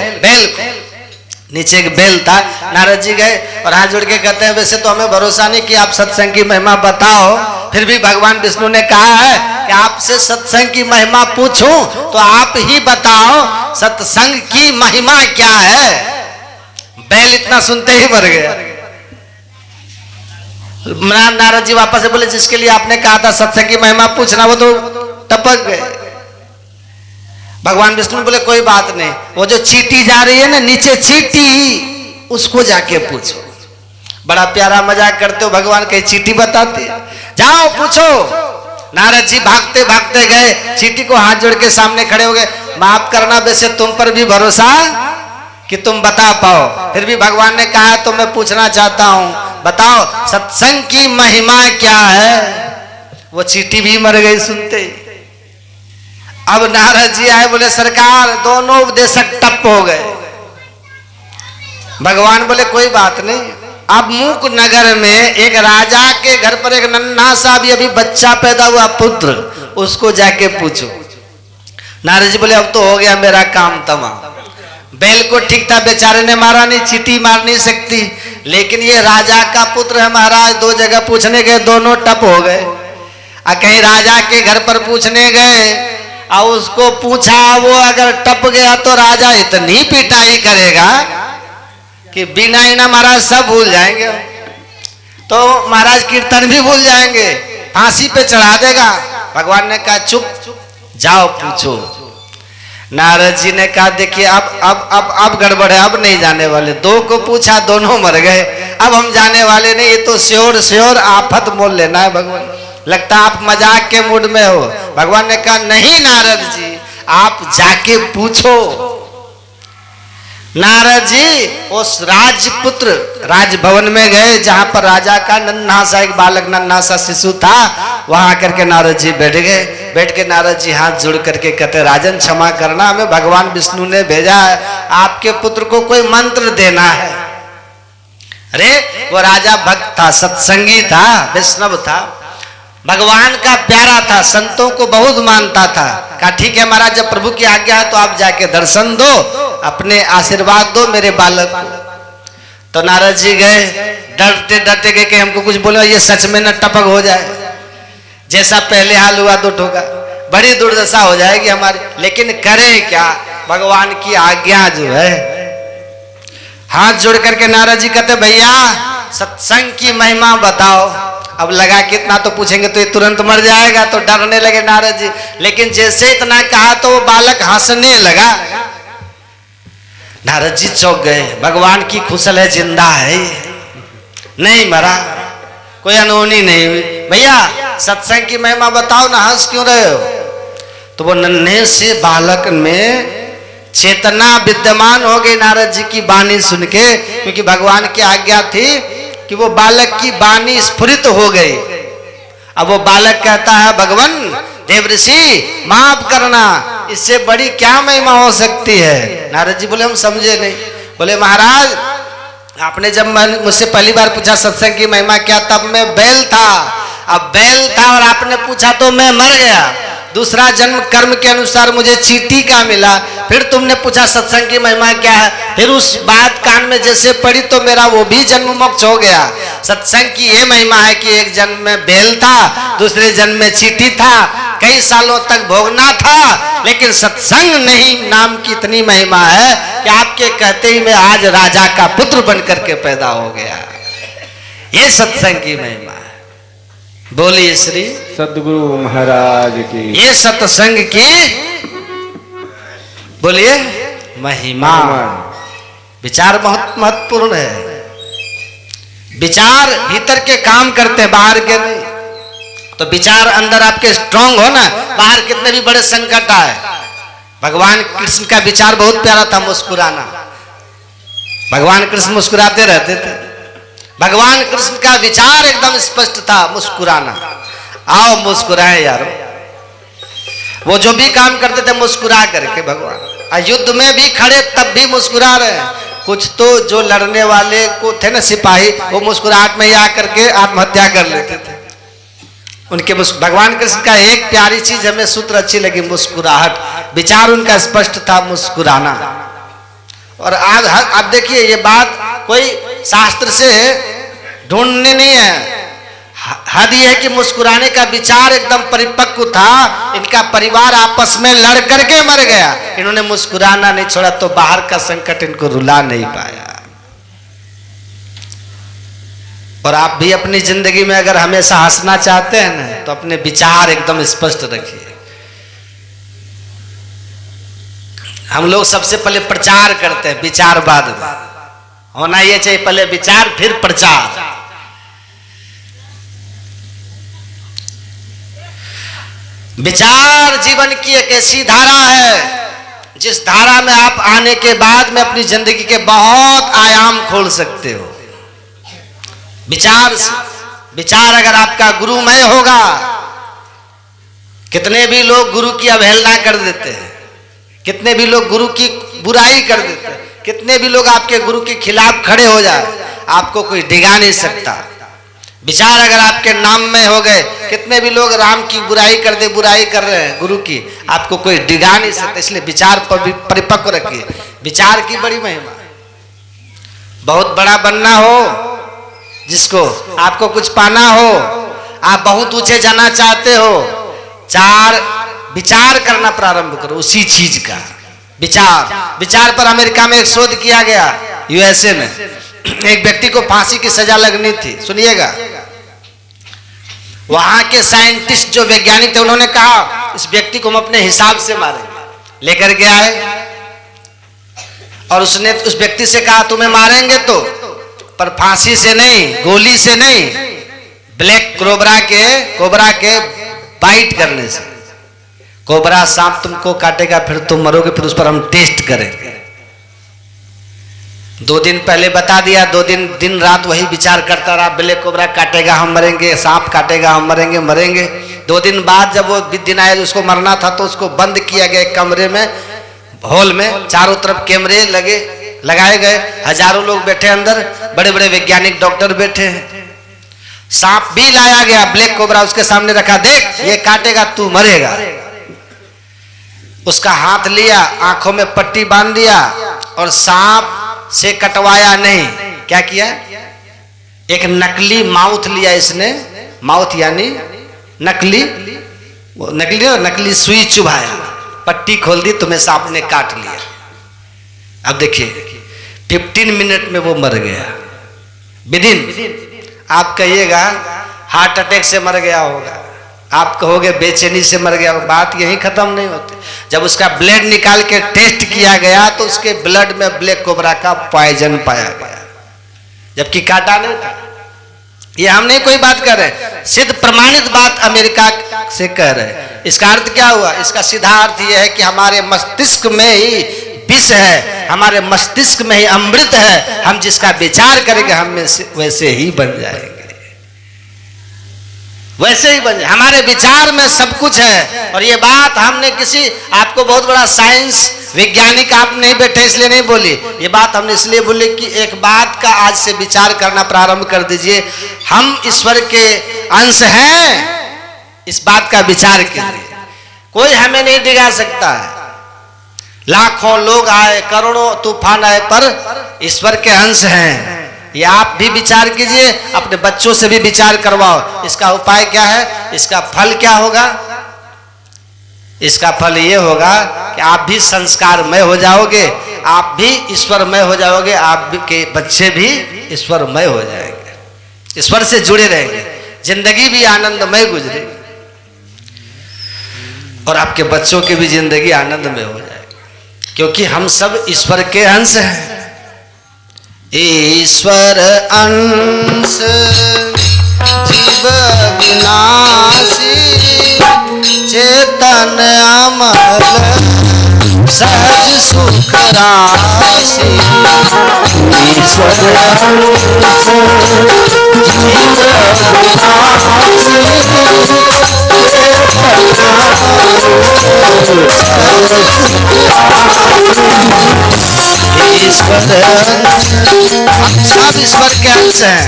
नीचे एक बैल था। नारद जी गए और हाथ जोड़ के कहते हैं वैसे तो हमें भरोसा नहीं कि आप सत्संग की महिमा बताओ, फिर भी भगवान विष्णु ने कहा है कि आपसे सत्संग की महिमा पूछूं तो आप ही बताओ सत्संग की महिमा क्या है। बैल इतना सुनते ही मर गया। नारद जी वापस से बोले जिसके लिए आपने कहा था सत्संग की महिमा पूछना, वो तो टपक गए। भगवान विष्णु बोले कोई बात नहीं, वो जो चींटी जा रही है ना नीचे, चींटी उसको जाके पूछो। बड़ा प्यारा मजाक करते हो, भगवान कहीं चींटी बताती है, जाओ पूछो। नारद जी भागते भागते गए, चींटी को हाथ जोड़ के सामने खड़े हो गए, माफ करना वैसे तुम पर भी भरोसा कि तुम बता पाओ, फिर भी भगवान ने कहा तो मैं पूछना चाहता हूं, बताओ सत्संग की महिमा क्या है। वो चींटी भी मर गई सुनते ही। अब नारद जी आए, बोले सरकार दोनों उपदेशक टप हो गए। भगवान बोले कोई बात नहीं, अब मूक नगर में एक राजा के घर पर एक नन्हा सा भी अभी बच्चा पैदा हुआ पुत्र, उसको जाके पूछो। नारद जी बोले अब तो हो गया मेरा काम तमाम। बैल को ठीक था, बेचारे ने मारा नहीं, चींटी मार नहीं सकती, लेकिन ये राजा का पुत्र है महाराज। 2 जगह पूछने गए, दोनों टप हो गए। कहीं राजा के घर पर पूछने गए और उसको पूछा, वो अगर टप गया तो राजा इतनी पिटाई करेगा कि बिना ही ना महाराज सब भूल जाएंगे। तो महाराज कीर्तन भी भूल जाएंगे, फांसी पे चढ़ा देगा। भगवान ने कहा चुप, जाओ पूछो। नारद जी ने कहा देखिए अब गड़बड़ है, अब नहीं जाने वाले। 2 को पूछा, दोनों मर गए, अब हम जाने वाले नहीं, ये तो श्योर आफत मोल लेना है। भगवान लगता आप मजाक के मूड में हो। भगवान ने कहा नहीं नारद जी, आप जाके पूछो। नारद जी उस राजपुत्र राजभवन में गए जहां पर राजा का नन्हा सा एक बालक, नन्हा सा शिशु था। वहां आकर के नारद जी बैठ गए। बैठ के नारद जी हाथ जोड़ करके कहते राजन क्षमा करना, हमें भगवान विष्णु ने भेजा है, आपके पुत्र को कोई मंत्र देना है। अरे वो राजा भक्त था, सत्संगी था, वैष्णव था, भगवान का प्यारा था, संतों को बहुत मानता था। कहा ठीक है महाराज, जब प्रभु की आज्ञा है तो आप जाके दर्शन दो, अपने आशीर्वाद दो मेरे बालक को। तो नारद जी गए, डरते डरते गए कि हमको कुछ बोले ये सच में न टपक हो जाए, जैसा पहले हाल हुआ 2 ठोका, बड़ी दुर्दशा हो जाएगी हमारी। लेकिन करे क्या, भगवान की आज्ञा जो है। हाथ जोड़ करके नारद जी कहते भैया सत्संग की महिमा बताओ। अब लगा कितना तो पूछेंगे तो ये तुरंत मर जाएगा, तो डरने लगे नारद जी। लेकिन जैसे इतना कहा तो वो बालक हंसने लगा। नारद जी चौंक गए, भगवान की खुशल है, जिंदा है, नहीं मरा, कोई अनहोनी नहीं हुई। भैया सत्संग की महिमा बताओ ना, हंस क्यों रहे हो। तो वो नन्हे से बालक में चेतना विद्यमान हो गई नारद जी की वाणी सुन के, क्योंकि भगवान की आज्ञा थी कि वो बालक की वाणी स्फुरित हो गई। अब वो बालक कहता है भगवान देवऋषि माफ करना, इससे बड़ी क्या महिमा हो सकती है। नारद जी बोले हम समझे नहीं। बोले महाराज आपने जब मुझसे पहली बार पूछा सत्संग की महिमा क्या, तब मैं बैल था, अब बैल था और आपने पूछा तो मैं मर गया। दूसरा जन्म कर्म के अनुसार मुझे चींटी का मिला। फिर तुमने पूछा सत्संग की महिमा क्या है, फिर उस बात कान में जैसे पड़ी तो मेरा वो भी जन्म मोक्ष हो गया। सत्संग की ये महिमा है कि एक जन्म में बैल था, दूसरे जन्म में चींटी था, कई सालों तक भोगना था, लेकिन सत्संग नहीं नाम की इतनी महिमा है कि आपके कहते ही मैं आज राजा का पुत्र बन करके पैदा हो गया। ये सत्संग की महिमा है। बोलिए श्री सद्गुरु महाराज की। ये सत्संग की बोलिए महिमा। विचार बहुत महत्वपूर्ण है। विचार भीतर के काम करते हैं, बाहर के नहीं। तो विचार अंदर आपके स्ट्रांग हो ना, बाहर कितने भी बड़े संकट आए। भगवान कृष्ण का विचार बहुत प्यारा था, मुस्कुराना। भगवान कृष्ण मुस्कुराते रहते थे। भगवान कृष्ण का विचार एकदम स्पष्ट था, मुस्कुराना। आओ मुस्कुराए यारो। वो जो भी काम करते थे मुस्कुरा करके भगवान। युद्ध में भी खड़े तब भी मुस्कुरा रहे हैं। कुछ तो जो लड़ने वाले को थे ना सिपाही, वो मुस्कुराहट में ही आकर के आत्महत्या कर लेते थे। उनके भगवान कृष्ण का एक प्यारी चीज हमें सूत्र अच्छी लगी, मुस्कुराहट। विचार उनका स्पष्ट था, मुस्कुराना। और आज देखिए ये बात कोई शास्त्र से ढूंढने नहीं है, हद यह है कि मुस्कुराने का विचार एकदम परिपक्व था। इनका परिवार आपस में लड़ करके मर गया, इन्होंने मुस्कुराना नहीं छोड़ा, तो बाहर का संकट इनको रुला नहीं पाया। और आप भी अपनी जिंदगी में अगर हमेशा हंसना चाहते हैं ना, तो अपने विचार एकदम स्पष्ट रखिए। हम लोग सबसे पहले प्रचार करते हैं, विचार बाद में होना ये चाहिए, पहले विचार फिर प्रचार। विचार जीवन की एक ऐसी धारा है जिस धारा में आप आने के बाद में अपनी जिंदगी के बहुत आयाम खोल सकते हो। विचार अगर आपका गुरुमय होगा, कितने भी लोग गुरु की अवहेलना कर देते हैं, कितने भी लोग गुरु की बुराई कर देते हैं, कितने भी लोग आपके गुरु के खिलाफ खड़े हो जाए, आपको कोई डिगा नहीं सकता। विचार अगर आपके नाम में हो गए, कितने भी लोग राम की बुराई कर दे, बुराई कर रहे हैं गुरु की, आपको कोई डिगा नहीं सकता। इसलिए विचार परिपक्व रखिए। विचार की बड़ी महिमा। बहुत बड़ा बनना हो जिसको, आपको कुछ पाना हो, आप बहुत ऊंचे जाना चाहते हो, विचार करना प्रारंभ करो उसी चीज का। विचार पर अमेरिका में एक शोध किया गया, यूएसए में। एक व्यक्ति को फांसी की सजा लगनी थी, सुनिएगा। वहां के साइंटिस्ट जो वैज्ञानिक थे, उन्होंने कहा इस व्यक्ति को हम अपने हिसाब से मारेंगे। लेकर के आए और उसने उस व्यक्ति से कहा तुम्हें मारेंगे तो, पर फांसी से नहीं, गोली से नहीं, ब्लैक कोबरा के बाइट करने से। कोबरा सांप तुमको काटेगा, फिर तुम मरोगे, फिर उस पर हम टेस्ट करेंगे। 2 दिन पहले बता दिया, 2 दिन रात वही विचार करता रहा, ब्लैक कोबरा काटेगा हम मरेंगे, सांप काटेगा हम मरेंगे। 2 दिन बाद जब वो दिन आया उसको मरना था, तो उसको बंद किया गया कमरे में, हॉल में। चारों तरफ कैमरे लगाए गए, हजारों लोग बैठे अंदर, बड़े बड़े वैज्ञानिक डॉक्टर बैठे हैं। सांप भी लाया गया, ब्लैक कोबरा उसके सामने रखा, देख ये काटेगा तू मरेगा। उसका हाथ लिया, आंखों में पट्टी बांध दिया और सांप से कटवाया नहीं। क्या किया? एक नकली माउथ लिया इसने, माउथ यानी नकली सुई चुभाया, पट्टी खोल दी, तुम्हें सांप ने काट लिया। अब देखिए 15 मिनट में वो मर गया, विदिन। आप कहिएगा हार्ट अटैक से मर गया होगा, आप कहोगे बेचैनी से मर गया। बात यही खत्म नहीं होती। जब उसका ब्लड निकाल के टेस्ट किया गया तो उसके ब्लड में ब्लैक कोबरा का पॉइजन पाया गया, जबकि काटा नहीं था। ये हम नहीं कोई बात कर रहे, सिद्ध प्रमाणित बात अमेरिका से कह रहे हैं। इसका अर्थ क्या हुआ? इसका सीधा अर्थ यह है कि हमारे मस्तिष्क में ही विष है, हमारे मस्तिष्क में ही अमृत है। हम जिसका विचार करेंगे हम वैसे ही बन जाएंगे, वैसे ही बन जाए। हमारे विचार में सब कुछ है। और ये बात हमने किसी, आपको बहुत बड़ा साइंस वैज्ञानिक आप नहीं बैठे इसलिए नहीं बोली, ये बात हमने इसलिए बोली कि एक बात का आज से विचार करना प्रारंभ कर दीजिए, हम ईश्वर के अंश हैं, इस बात का विचार कीजिए। कोई हमें नहीं डिगा सकता है। लाखों लोग आए, करोड़ों तूफान आए, पर ईश्वर के अंश हैं। ये आप भी विचार कीजिए, अपने बच्चों से भी विचार करवाओ। इसका उपाय क्या है, इसका फल क्या होगा? इसका फल ये होगा कि आप भी संस्कारमय हो जाओगे, आप भी ईश्वरमय हो जाओगे, आप के बच्चे भी ईश्वरमय हो जाएंगे, ईश्वर से जुड़े रहेंगे, जिंदगी भी आनंदमय गुजरेगी और आपके बच्चों की भी जिंदगी आनंदमय हो जाएगी, क्योंकि हम सब ईश्वर के अंश हैं। ईश्वर अंश जीव विनाशी, चेतन अमल सहज सुख राशि। ईश्वर अंश जीव सब ईश्वर के अंश हैं,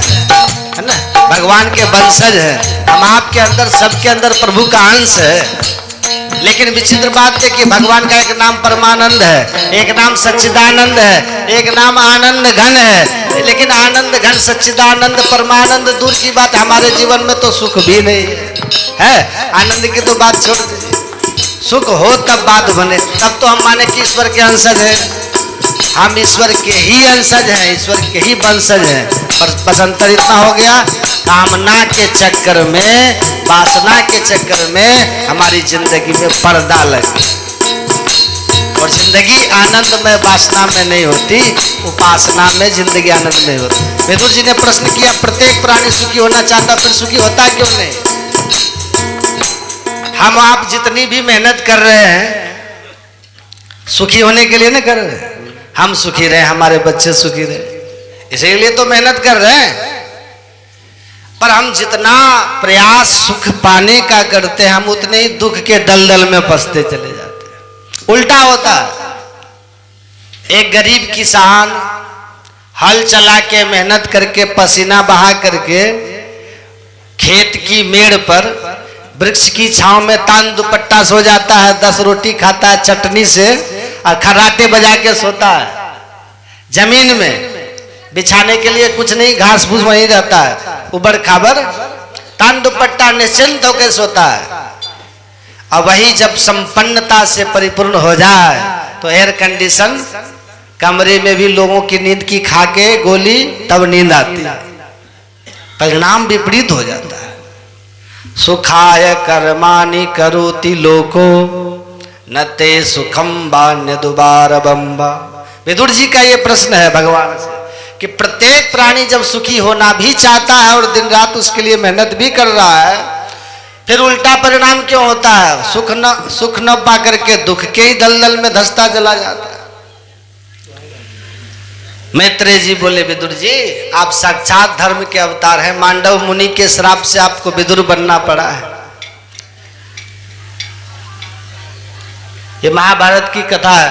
है ना, भगवान के वंशज हैं। हम आपके अंदर, सबके अंदर प्रभु का अंश है। लेकिन विचित्र बात है कि भगवान का एक नाम परमानंद है, एक नाम सच्चिदानंद है, एक नाम आनंद घन है। लेकिन आनंद घन, सच्चिदानंद, परमानंद दूर की बात, हमारे जीवन में तो सुख भी नहीं है। आनंद की तो बात छोड़ दीजिए, सुख हो तब बात बने, तब तो हम माने कि ईश्वर के अंशज हैं। हम ईश्वर के ही अंशज हैं, ईश्वर के ही वंशज हैं। पर बसंतर इतना हो गया, कामना के चक्कर में, वासना के चक्कर में हमारी जिंदगी में पर्दा लग गया और जिंदगी आनंद में वासना में नहीं होती, उपासना में जिंदगी आनंद में होती। विदुर जी ने प्रश्न किया, प्रत्येक प्राणी सुखी होना चाहता, फिर सुखी होता क्यों नहीं? हम आप जितनी भी मेहनत कर रहे हैं सुखी होने के लिए ना कर रहे हैं, हम सुखी रहे, हमारे बच्चे सुखी रहे, इसीलिए तो मेहनत कर रहे हैं। पर हम जितना प्रयास सुख पाने का करते हैं, हम उतने ही दुख के दलदल में फंसते चले जाते हैं। उल्टा होता है, एक गरीब किसान हल चला के, मेहनत करके, पसीना बहा करके खेत की मेड़ पर वृक्ष की छांव में तान दुपट्टा सो जाता है, 10 रोटी खाता है चटनी से और खर्राटे बजा के सोता है। जमीन में बिछाने के लिए कुछ नहीं, घास फूस वहीं रहता है, उबड़ खाबड़ तान दुपट्टा निश्चिंत होकर सोता है। और वही जब संपन्नता से परिपूर्ण हो जाए तो एयर कंडीशन कमरे में भी लोगों की नींद की खा के गोली, तब नींद आती है। परिणाम विपरीत हो जाता है। सुखाय कर्माणि करोति लोको न ते सुखम बान्य दुबार बम्बा। विदुर जी का ये प्रश्न है भगवान से कि प्रत्येक प्राणी जब सुखी होना भी चाहता है और दिन रात उसके लिए मेहनत भी कर रहा है, फिर उल्टा परिणाम क्यों होता है? सुख न पा करके दुख के ही दलदल में धंसता चला जाता है। मैत्रेय जी बोले, विदुर जी आप साक्षात धर्म के अवतार हैं, मांडव मुनि के श्राप से आपको विदुर बनना पड़ा है। ये महाभारत की कथा है।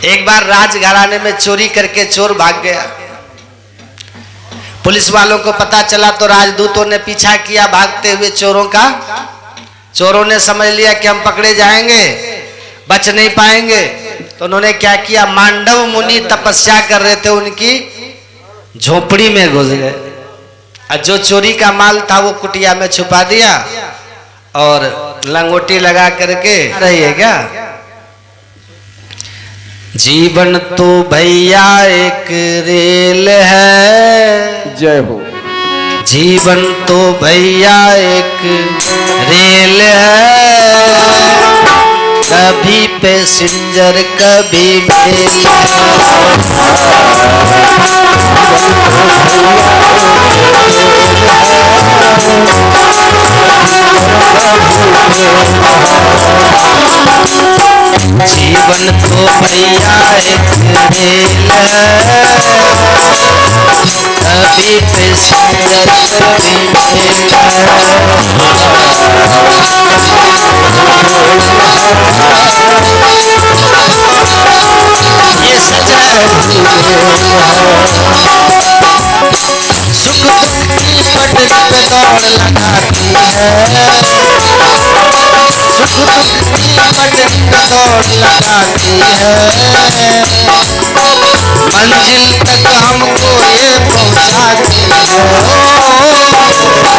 एक बार राजघराने में चोरी करके चोर भाग गया। पुलिस वालों को पता चला तो राजदूतों ने पीछा किया भागते हुए चोरों का। चोरों ने समझ लिया कि हम पकड़े जाएंगे, बच नहीं पाएंगे, तो उन्होंने क्या किया, मांडव मुनि तपस्या कर रहे थे, उनकी झोपड़ी में घुस गए और जो चोरी का माल था वो कुटिया में छुपा दिया और लंगोटी लगा करके रही है क्या। जीवन तो भैया एक रेल है, जय हो। जीवन तो भैया एक रेल है, कभी पैसेंजर कभी मेल। जीवन तो भैया एक रेल है, कभी पैसेंजर कभी ये सजा सुख दुख की पटरी पे दौड़ लगाती है, दौड़ लगाती है, मंजिल तक हमको ये पहुंचाती है। मंजिल तक हमको ये पहुंचाती है।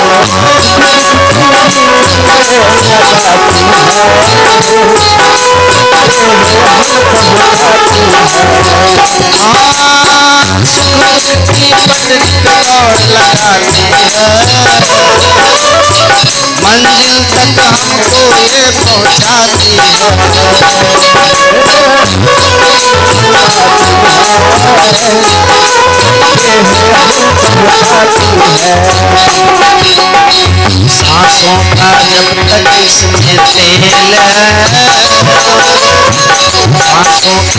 सांसों का जब तक इसमें तेल है, सांसों का जब तक इसमें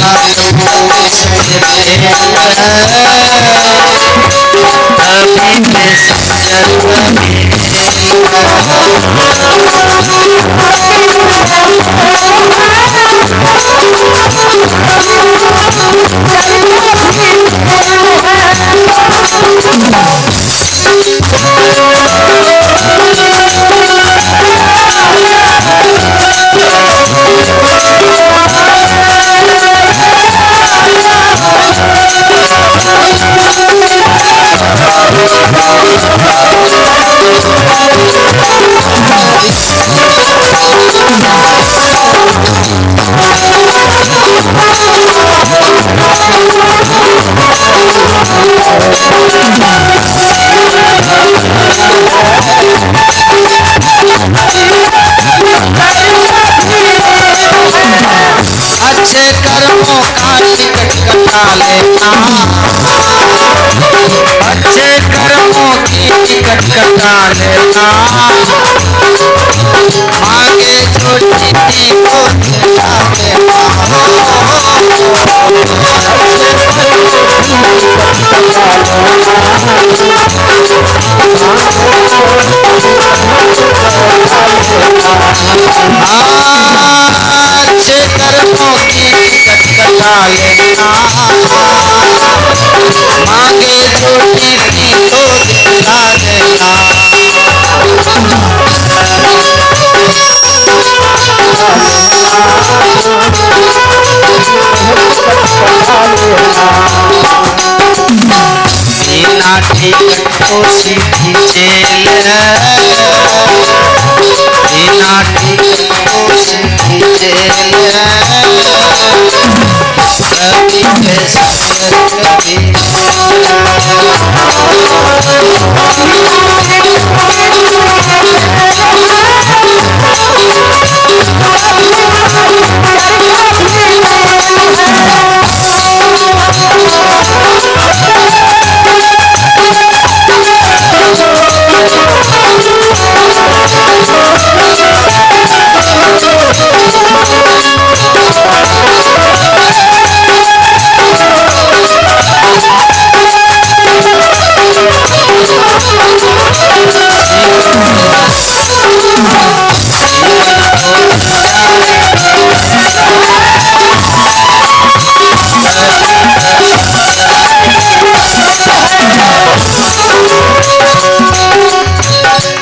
तेल है, कभी पैसेंजर अच्छे कर्मों का टिकट कटा लेना, अच्छे कर्मों की टिकट कटा लेना, आगे जो चिट्ठी को दिला देना। अच्छे कर्मों की टिकट कटा लेना, आगे जो चिट्ठी को दिला देना। बिना टिकट को सीधी जेल, बिना टिकट को सीधी जेल, कभी पैसेंजर कभी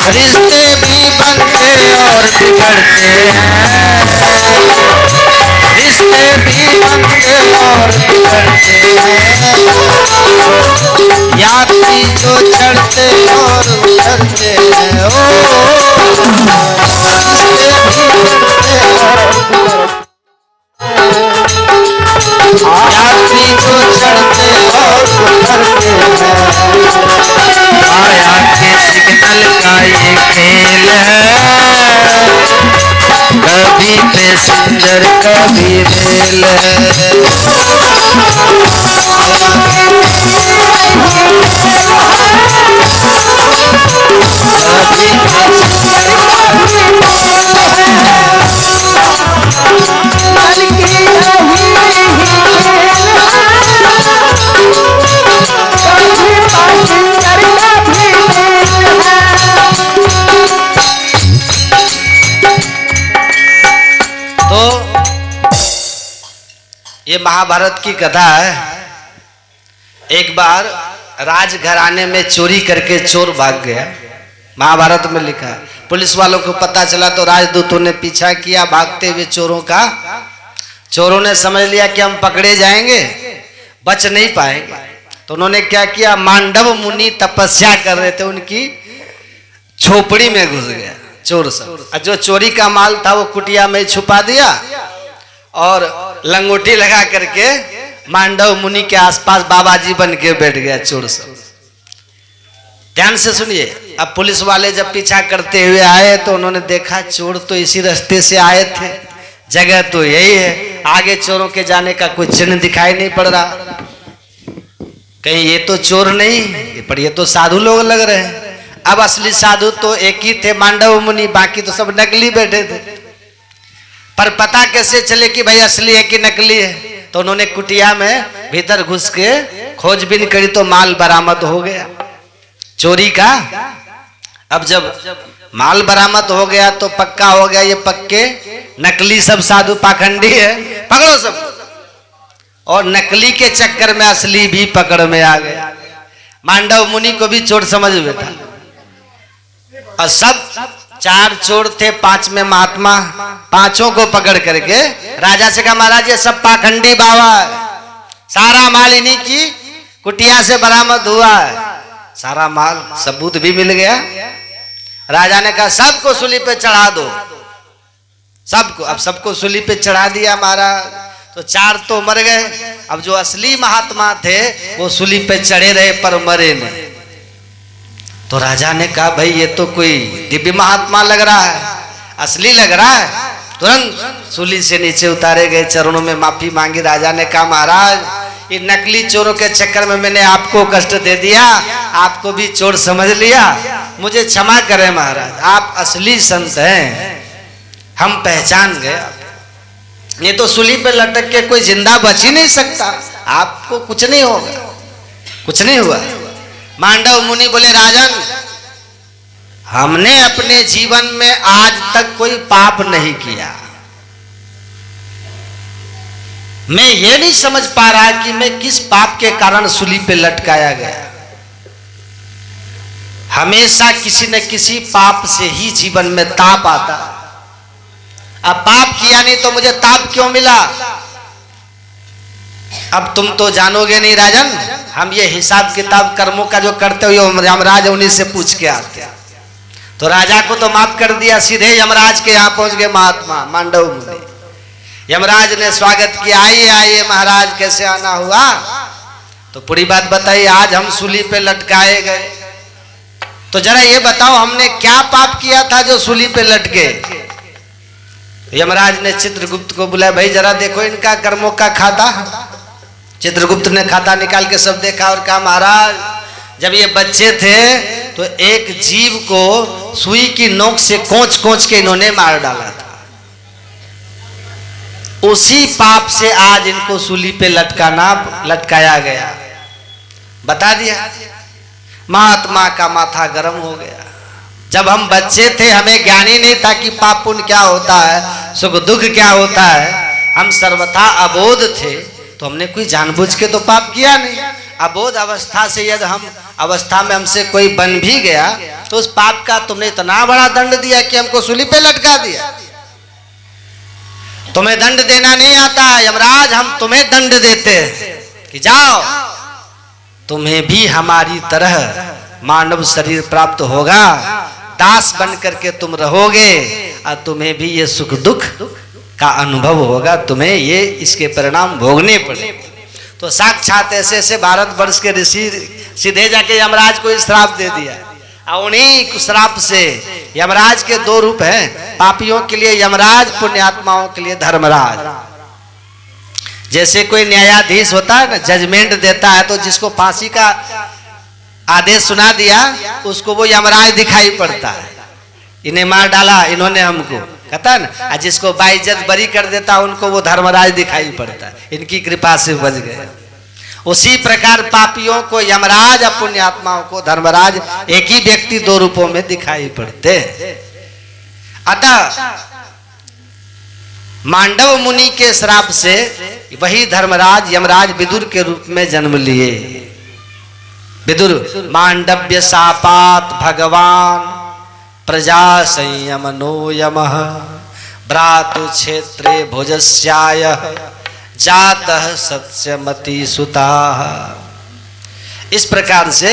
रिश्ते भी बनते और बिगड़ते हैं, रिश्ते भी बनते और बिगड़ते हैं, यात्री जो चढ़ते और उतरते हैं। ओ रिश्ते भी बनते और यात्री जो चढ़ते और उतरते हैं। माया के सिग्नल का ये खेल है, कभी पैसेंजर कभी रेल है। ये महाभारत की कथा है। एक बार राजघराने में चोरी करके चोर भाग गया, महाभारत में लिखा है। पुलिस वालों को पता चला तो राजदूतों ने पीछा किया भागते हुए चोरों का। चोरों ने समझ लिया कि हम पकड़े जाएंगे, बच नहीं पाएंगे, तो उन्होंने क्या किया, मांडव मुनि तपस्या कर रहे थे, उनकी झोपड़ी में घुस गया चोर सब। जो चोरी का माल था वो कुटिया में छुपा दिया और लंगोटी लगा करके मांडव मुनि के आसपास बाबा जी बन के बैठ गया चोर सब। ध्यान से सुनिए, अब पुलिस वाले जब पीछा करते हुए आए तो उन्होंने देखा चोर तो इसी रास्ते से आए थे, जगह तो यही है, आगे चोरों के जाने का कोई चिन्ह दिखाई नहीं पड़ रहा, कहीं ये तो चोर नहीं, पर ये तो साधु लोग लग रहे हैं। अब असली साधु तो एक ही थे, मांडव मुनि, बाकी तो सब नकली बैठे थे। पर पता कैसे चले कि भाई असली है कि नकली है? तो उन्होंने कुटिया में भीतर घुस के खोजबीन करी तो माल बरामद हो गया चोरी का। अब जब माल बरामद हो गया तो पक्का हो गया ये पक्के नकली सब साधु पाखंडी है, पकड़ो सब। और नकली के चक्कर में असली भी पकड़ में आ गया। मांडव मुनि को भी चोर समझ बैठा और सब 4 चोर थे, 5 में महात्मा, 5 को पकड़ करके राजा से कहा महाराज ये सब पाखंडी बाबा है, सारा माल इन्हीं की कुटिया से बरामद हुआ है। सारा माल सबूत भी मिल गया। राजा ने कहा सबको सूली पे चढ़ा दो, सबको। अब सबको सूली पे चढ़ा दिया महाराज, तो 4 तो मर गए। अब जो असली महात्मा थे वो सूली पे चढ़े रहे पर मरे नहीं। तो राजा ने कहा भाई ये तो कोई दिव्य महात्मा लग रहा है, असली लग रहा है। तुरंत सूली से नीचे उतारे गए, चरणों में माफी मांगी। राजा ने कहा महाराज ये नकली चोरों के चक्कर में मैंने आपको कष्ट दे दिया, आपको भी चोर समझ लिया, मुझे क्षमा करें महाराज, आप असली संत हैं, हम पहचान गए। ये तो सूली पे लटक के कोई जिंदा बच ही नहीं सकता, आपको कुछ नहीं होगा, कुछ नहीं हुआ। मांडव मुनि बोले राजन हमने अपने जीवन में आज तक कोई पाप नहीं किया, मैं ये नहीं समझ पा रहा कि मैं किस पाप के कारण सूली पे लटकाया गया। हमेशा किसी न किसी पाप से ही जीवन में ताप आता। अब पाप किया नहीं तो मुझे ताप क्यों मिला? अब तुम तो जानोगे नहीं राजन, हम ये हिसाब किताब कर्मों का जो करते हुए यमराज उन्हीं से पूछ के आते। तो राजा को तो माफ कर दिया, सीधे यमराज के यहाँ पहुंच गए महात्मा मांडव मुनि। यमराज ने स्वागत किया, आइए आइए महाराज, कैसे आना हुआ? तो पूरी बात बताइए। आज हम सूली पे लटकाए गए, तो जरा ये बताओ हमने क्या पाप किया था जो सूली पे लटके? यमराज ने चित्रगुप्त को बुलाया, भाई जरा देखो इनका कर्मों का खाता। चित्रगुप्त ने खाता निकाल के सब देखा और कहा महाराज जब ये बच्चे थे तो एक जीव को सुई की नोक से कोंच कोंच के इन्होंने मार डाला था, उसी पाप से आज इनको सूली पे लटकाया गया। बता दिया। महात्मा का माथा गर्म हो गया। जब हम बच्चे थे हमें ज्ञान ही नहीं था कि पाप पुण्य क्या होता है, सुख दुख क्या होता है, हम सर्वथा अबोध थे, तो हमने कोई जानबूझ के तो पाप किया नहीं। अबोध अवस्था से यदि हम अवस्था में हमसे कोई बन भी गया तो उस पाप का तुमने इतना बड़ा दंड दिया कि हमको सूली पे लटका दिया। तुम्हें दंड देना नहीं आता यमराज, हम तुम्हें दंड देते हैं कि जाओ तुम्हें भी हमारी तरह मानव शरीर प्राप्त होगा, दास बन करके तुम रहोगे और तुम्हें भी ये सुख दुख का अनुभव होगा, तुम्हें ये इसके परिणाम भोगने पड़े। तो साक्षात ऐसे ऐसे भारतवर्ष के ऋषि सीधे जाके यमराज को श्राप दे दिया। और उन्हीं श्राप से यमराज के 2 रूप हैं, पापियों के लिए यमराज, पुण्यात्माओं के लिए धर्मराज। जैसे कोई न्यायाधीश होता है ना, जजमेंट देता है, तो जिसको फांसी का आदेश सुना दिया उसको वो यमराज दिखाई पड़ता है, इन्हें मार डाला इन्होंने हमको, कहता है ना। जिसको बाइज्जत बरी कर देता उनको वो धर्मराज दिखाई पड़ता है, इनकी कृपा से बच गए। उसी प्रकार पापियों को यमराज और पुण्यात्माओं को धर्मराज एक ही व्यक्ति 2 रूपों में दिखाई पड़ते। अतः मांडव मुनि के श्राप से वही धर्मराज यमराज विदुर के रूप में जन्म लिए। विदुर मांडव्य शापात भगवान प्रजा संयमनो यमः भ्रातु क्षेत्रे भोजस्याय जातः सत्यमति सुताः। इस प्रकार से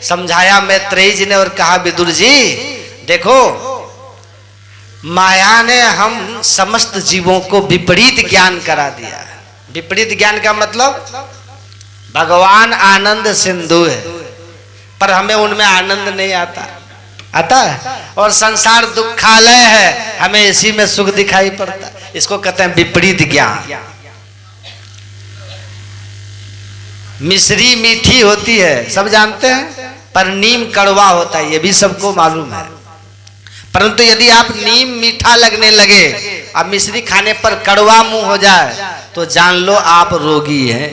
समझाया मैत्रेयी जी ने और कहा विदुर जी देखो, माया ने हम समस्त जीवों को विपरीत ज्ञान करा दिया। विपरीत ज्ञान का मतलब भगवान आनंद सिंधु है पर हमें उनमें आनंद नहीं आता है, और संसार दुखालय है, हमें इसी में सुख दिखाई पड़ता है। इसको कहते हैं विपरीत ज्ञान। मिश्री मीठी होती है सब जानते हैं, पर नीम कड़वा होता है, ये भी सबको मालूम है। परंतु यदि आप नीम मीठा लगने लगे अब मिश्री खाने पर कड़वा मुंह हो जाए तो जान लो आप रोगी हैं,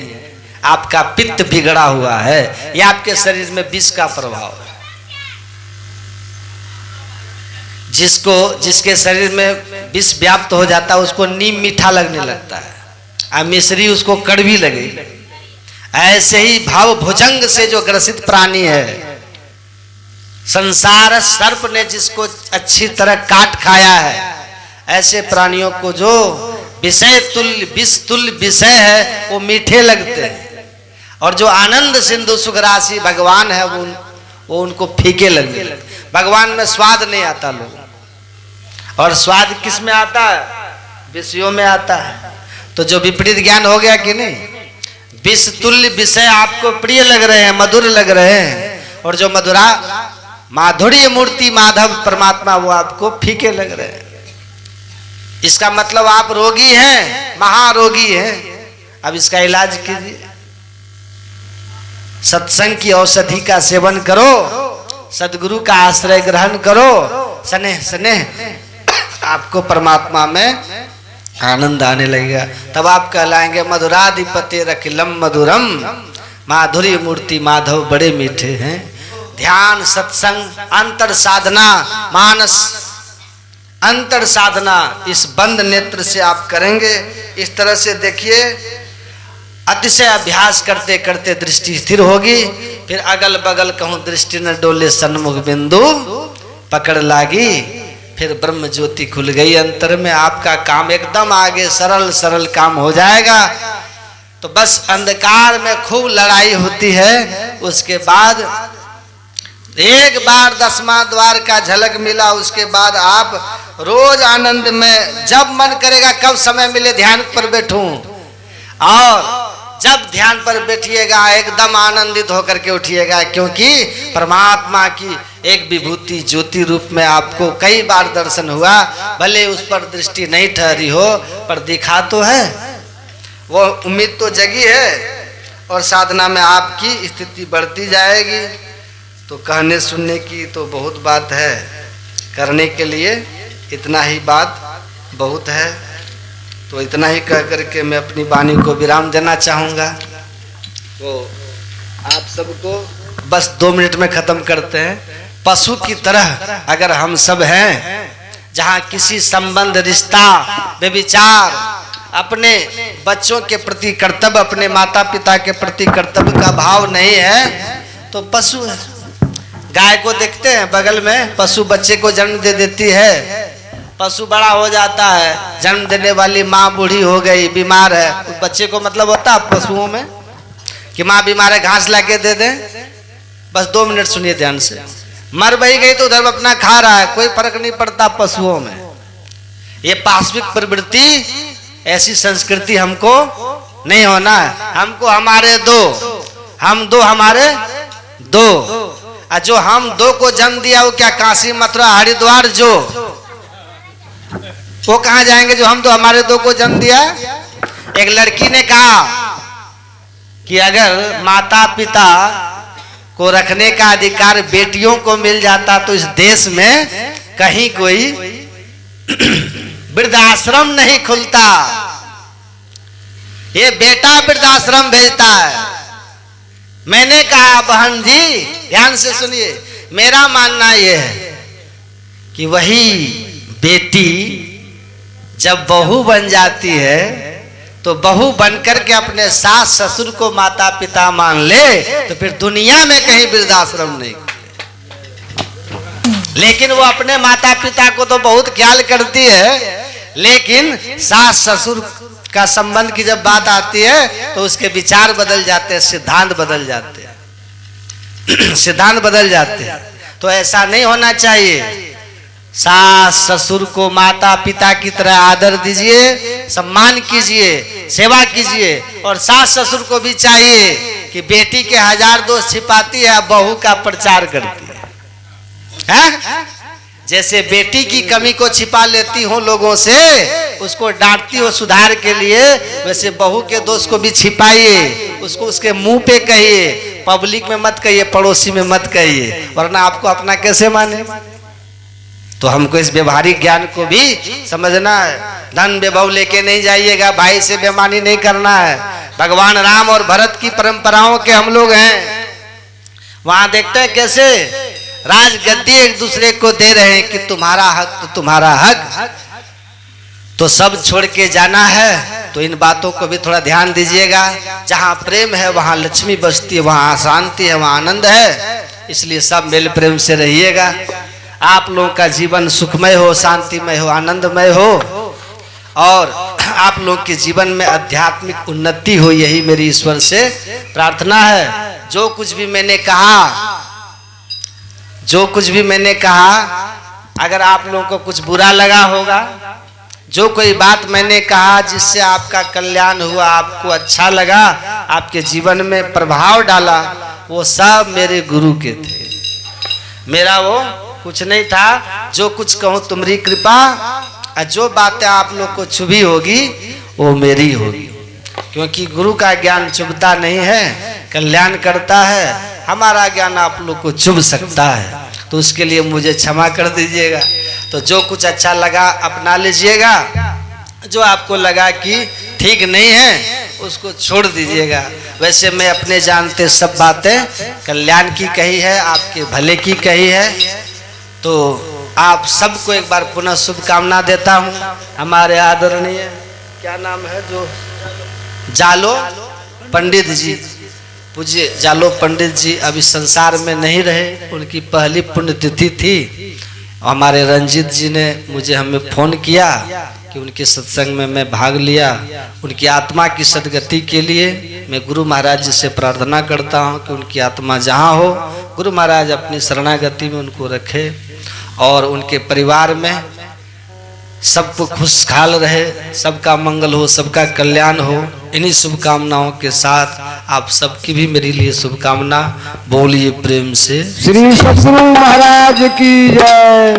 आपका पित्त बिगड़ा हुआ है, या आपके शरीर में विष का प्रभाव है। जिसके शरीर में विष व्याप्त हो जाता है उसको नीम मीठा लगने लगता है, और मिश्री उसको कड़वी लगेगी। ऐसे ही भाव भुजंग से जो ग्रसित प्राणी है, संसार सर्प ने जिसको अच्छी तरह काट खाया है, ऐसे प्राणियों को जो विषय तुल्य विष तुल्य विषय है वो मीठे लगते हैं, और जो आनंद सिंधु सुखराशि भगवान है वो उनको फीके लगते हैं। भगवान में स्वाद नहीं आता लोग, और स्वाद किस में आता है? विषयों में आता है। तो जो विपरीत ज्ञान हो गया कि नहीं, विष तुल्य विषय आपको प्रिय लग रहे हैं, मधुर लग रहे हैं, और जो मधुरा माधुर्य मूर्ति माधव परमात्मा वो आपको फीके लग रहे हैं। इसका मतलब आप रोगी हैं, महारोगी हैं। अब इसका इलाज कीजिए, सत्संग की औषधि का सेवन करो, सदगुरु का आश्रय ग्रहण करो, स्नेह स्नेह आपको परमात्मा में आनंद आने लगेगा। तब आप कहलाएंगे मधुराधिपति रखिलम मधुरम, माधुर्य मूर्ति माधव बड़े मीठे हैं। ध्यान सत्संग अंतर साधना मानस अंतर साधना इस बंद नेत्र से आप करेंगे। इस तरह से देखिए, अतिशय अभ्यास करते करते दृष्टि स्थिर होगी। फिर अगल बगल कहूँ दृष्टि न डोले सन्मुख बिंदु पकड़ लागी, फिर ब्रह्म ज्योति खुल गई अंतर में। आपका काम एकदम आगे सरल सरल काम हो जाएगा। तो बस अंधकार में खूब लड़ाई होती है, उसके बाद एक बार 10वां द्वार का झलक मिला, उसके बाद आप रोज आनंद में, जब मन करेगा कब समय मिले ध्यान पर बैठूं, और जब ध्यान पर बैठिएगा एकदम आनंदित होकर के उठिएगा, क्योंकि परमात्मा की एक विभूति ज्योति रूप में आपको कई बार दर्शन हुआ। भले उस पर दृष्टि नहीं ठहरी हो पर दिखा तो है, वो उम्मीद तो जगी है, और साधना में आपकी स्थिति बढ़ती जाएगी। तो कहने सुनने की तो बहुत बात है, करने के लिए इतना ही बात बहुत है। तो इतना ही कह करके मैं अपनी वाणी को विराम देना चाहूँगा। तो आप सबको बस 2 मिनट में ख़त्म करते हैं। पशु की तरह अगर हम सब हैं, जहाँ किसी संबंध रिश्ता व्यभिचार, अपने बच्चों के प्रति कर्तव्य, अपने माता पिता के प्रति कर्तव्य का भाव नहीं है, तो पशु है। गाय को देखते हैं बगल में, पशु बच्चे को जन्म दे देती है, पशु बड़ा हो जाता है, जन्म देने वाली माँ बूढ़ी हो गई, बीमार है, उस बच्चे को मतलब होता है पशुओं में कि माँ बीमार है घास ला के दे दें। बस 2 मिनट सुनिए ध्यान से। मर बही गई तो उधर अपना खा रहा है, कोई फर्क नहीं पड़ता पशुओं में। ये पाश्विक प्रवृत्ति, ऐसी संस्कृति हमको नहीं होना है। हमको हमारे दो, हम दो हमारे दो, और जो हम 2 को जन्म दिया वो क्या काशी मथुरा हरिद्वार जो, वो कहाँ जाएंगे जो हम 2 हमारे 2 को जन्म दिया। एक लड़की ने कहा कि अगर माता पिता को रखने का अधिकार बेटियों को मिल जाता तो इस देश में कहीं कोई वृद्धाश्रम नहीं खुलता। ये बेटा वृद्धाश्रम भेजता है। मैंने कहा बहन जी ध्यान से सुनिए, मेरा मानना यह है कि वही बेटी जब बहू बन जाती है तो बहू बनकर के अपने सास ससुर को माता पिता मान ले, तो फिर दुनिया में कहीं वृद्धाश्रम नहीं। लेकिन वो अपने माता पिता को तो बहुत ख्याल करती है, लेकिन सास ससुर का संबंध की जब बात आती है तो उसके विचार बदल जाते हैं, सिद्धांत बदल जाते हैं, सिद्धांत बदल जाते हैं। तो ऐसा नहीं होना चाहिए। सास ससुर को माता पिता की तरह आदर दीजिए, सम्मान कीजिए, सेवा कीजिए। और सास ससुर को भी चाहिए कि बेटी के 1000 दोष छिपाती है, बहू का प्रचार करती है? जैसे बेटी की कमी को छिपा लेती हो लोगों से, उसको डांटती हो सुधार के लिए, वैसे बहू के दोष को भी छिपाइए, उसको उसके मुंह पे कहिए, पब्लिक में मत कहिए, पड़ोसी में मत कहिए, वरना आपको अपना कैसे माने। तो हमको इस व्यवहारिक ज्ञान को भी समझना है। धन वैभव लेके नहीं जाइएगा, भाई से बेईमानी नहीं करना है। भगवान राम और भरत की परंपराओं के हम लोग हैं। वहां देखते हैं कैसे राजगद्दी एक दूसरे को दे रहे हैं कि तुम्हारा हक तो तुम्हारा हक, तो सब छोड़ के जाना है। तो इन बातों को भी थोड़ा ध्यान दीजिएगा। जहाँ प्रेम है वहाँ लक्ष्मी बसती है, वहाँ शांति है, वहाँ आनंद है। इसलिए सब मेल प्रेम से रहिएगा। आप लोगों का जीवन सुखमय हो, शांतिमय हो, आनंदमय हो, और आप लोग के जीवन में आध्यात्मिक उन्नति हो, यही मेरी ईश्वर से प्रार्थना है। जो कुछ भी मैंने कहा, अगर आप लोगों को कुछ बुरा लगा होगा, जो कोई बात मैंने कहा जिससे आपका कल्याण हुआ, आपको अच्छा लगा, आपके जीवन में प्रभाव डाला, वो सब मेरे गुरु के थे। मेरा वो कुछ नहीं था। जो कुछ कहूँ तुम्हारी कृपा, और जो बातें आप लोग को छुभी होगी वो मेरी होगी, क्योंकि गुरु का ज्ञान चुभता नहीं है, कल्याण करता है। हमारा ज्ञान आप लोग को चुभ सकता है, तो उसके लिए मुझे क्षमा कर दीजिएगा। तो जो कुछ अच्छा लगा अपना लीजिएगा, जो आपको लगा कि ठीक नहीं है उसको छोड़ दीजिएगा। वैसे मैं अपने जानते सब बातें कल्याण की कही है, आपके भले की कही है। तो आप सबको एक बार पुनः शुभकामना देता हूँ। हमारे आदरणीय क्या नाम है, जो जालो पंडित जी, पूज्य जालो पंडित जी अभी संसार में नहीं रहे, उनकी पहली पुण्यतिथि थी। हमारे रंजीत जी ने हमें फोन किया कि उनके सत्संग में मैं भाग लिया। उनकी आत्मा की सदगति के लिए मैं गुरु महाराज जी से प्रार्थना करता हूँ कि उनकी आत्मा जहाँ हो, गुरु महाराज अपनी शरणागति में उनको रखे, और उनके परिवार में सबको खुशहाल रहे, सबका मंगल हो, सबका कल्याण हो। इन्हीं शुभकामनाओं के साथ आप सबकी भी मेरे लिए शुभकामना। बोलिए प्रेम से श्री सद्गुरु महाराज की जय।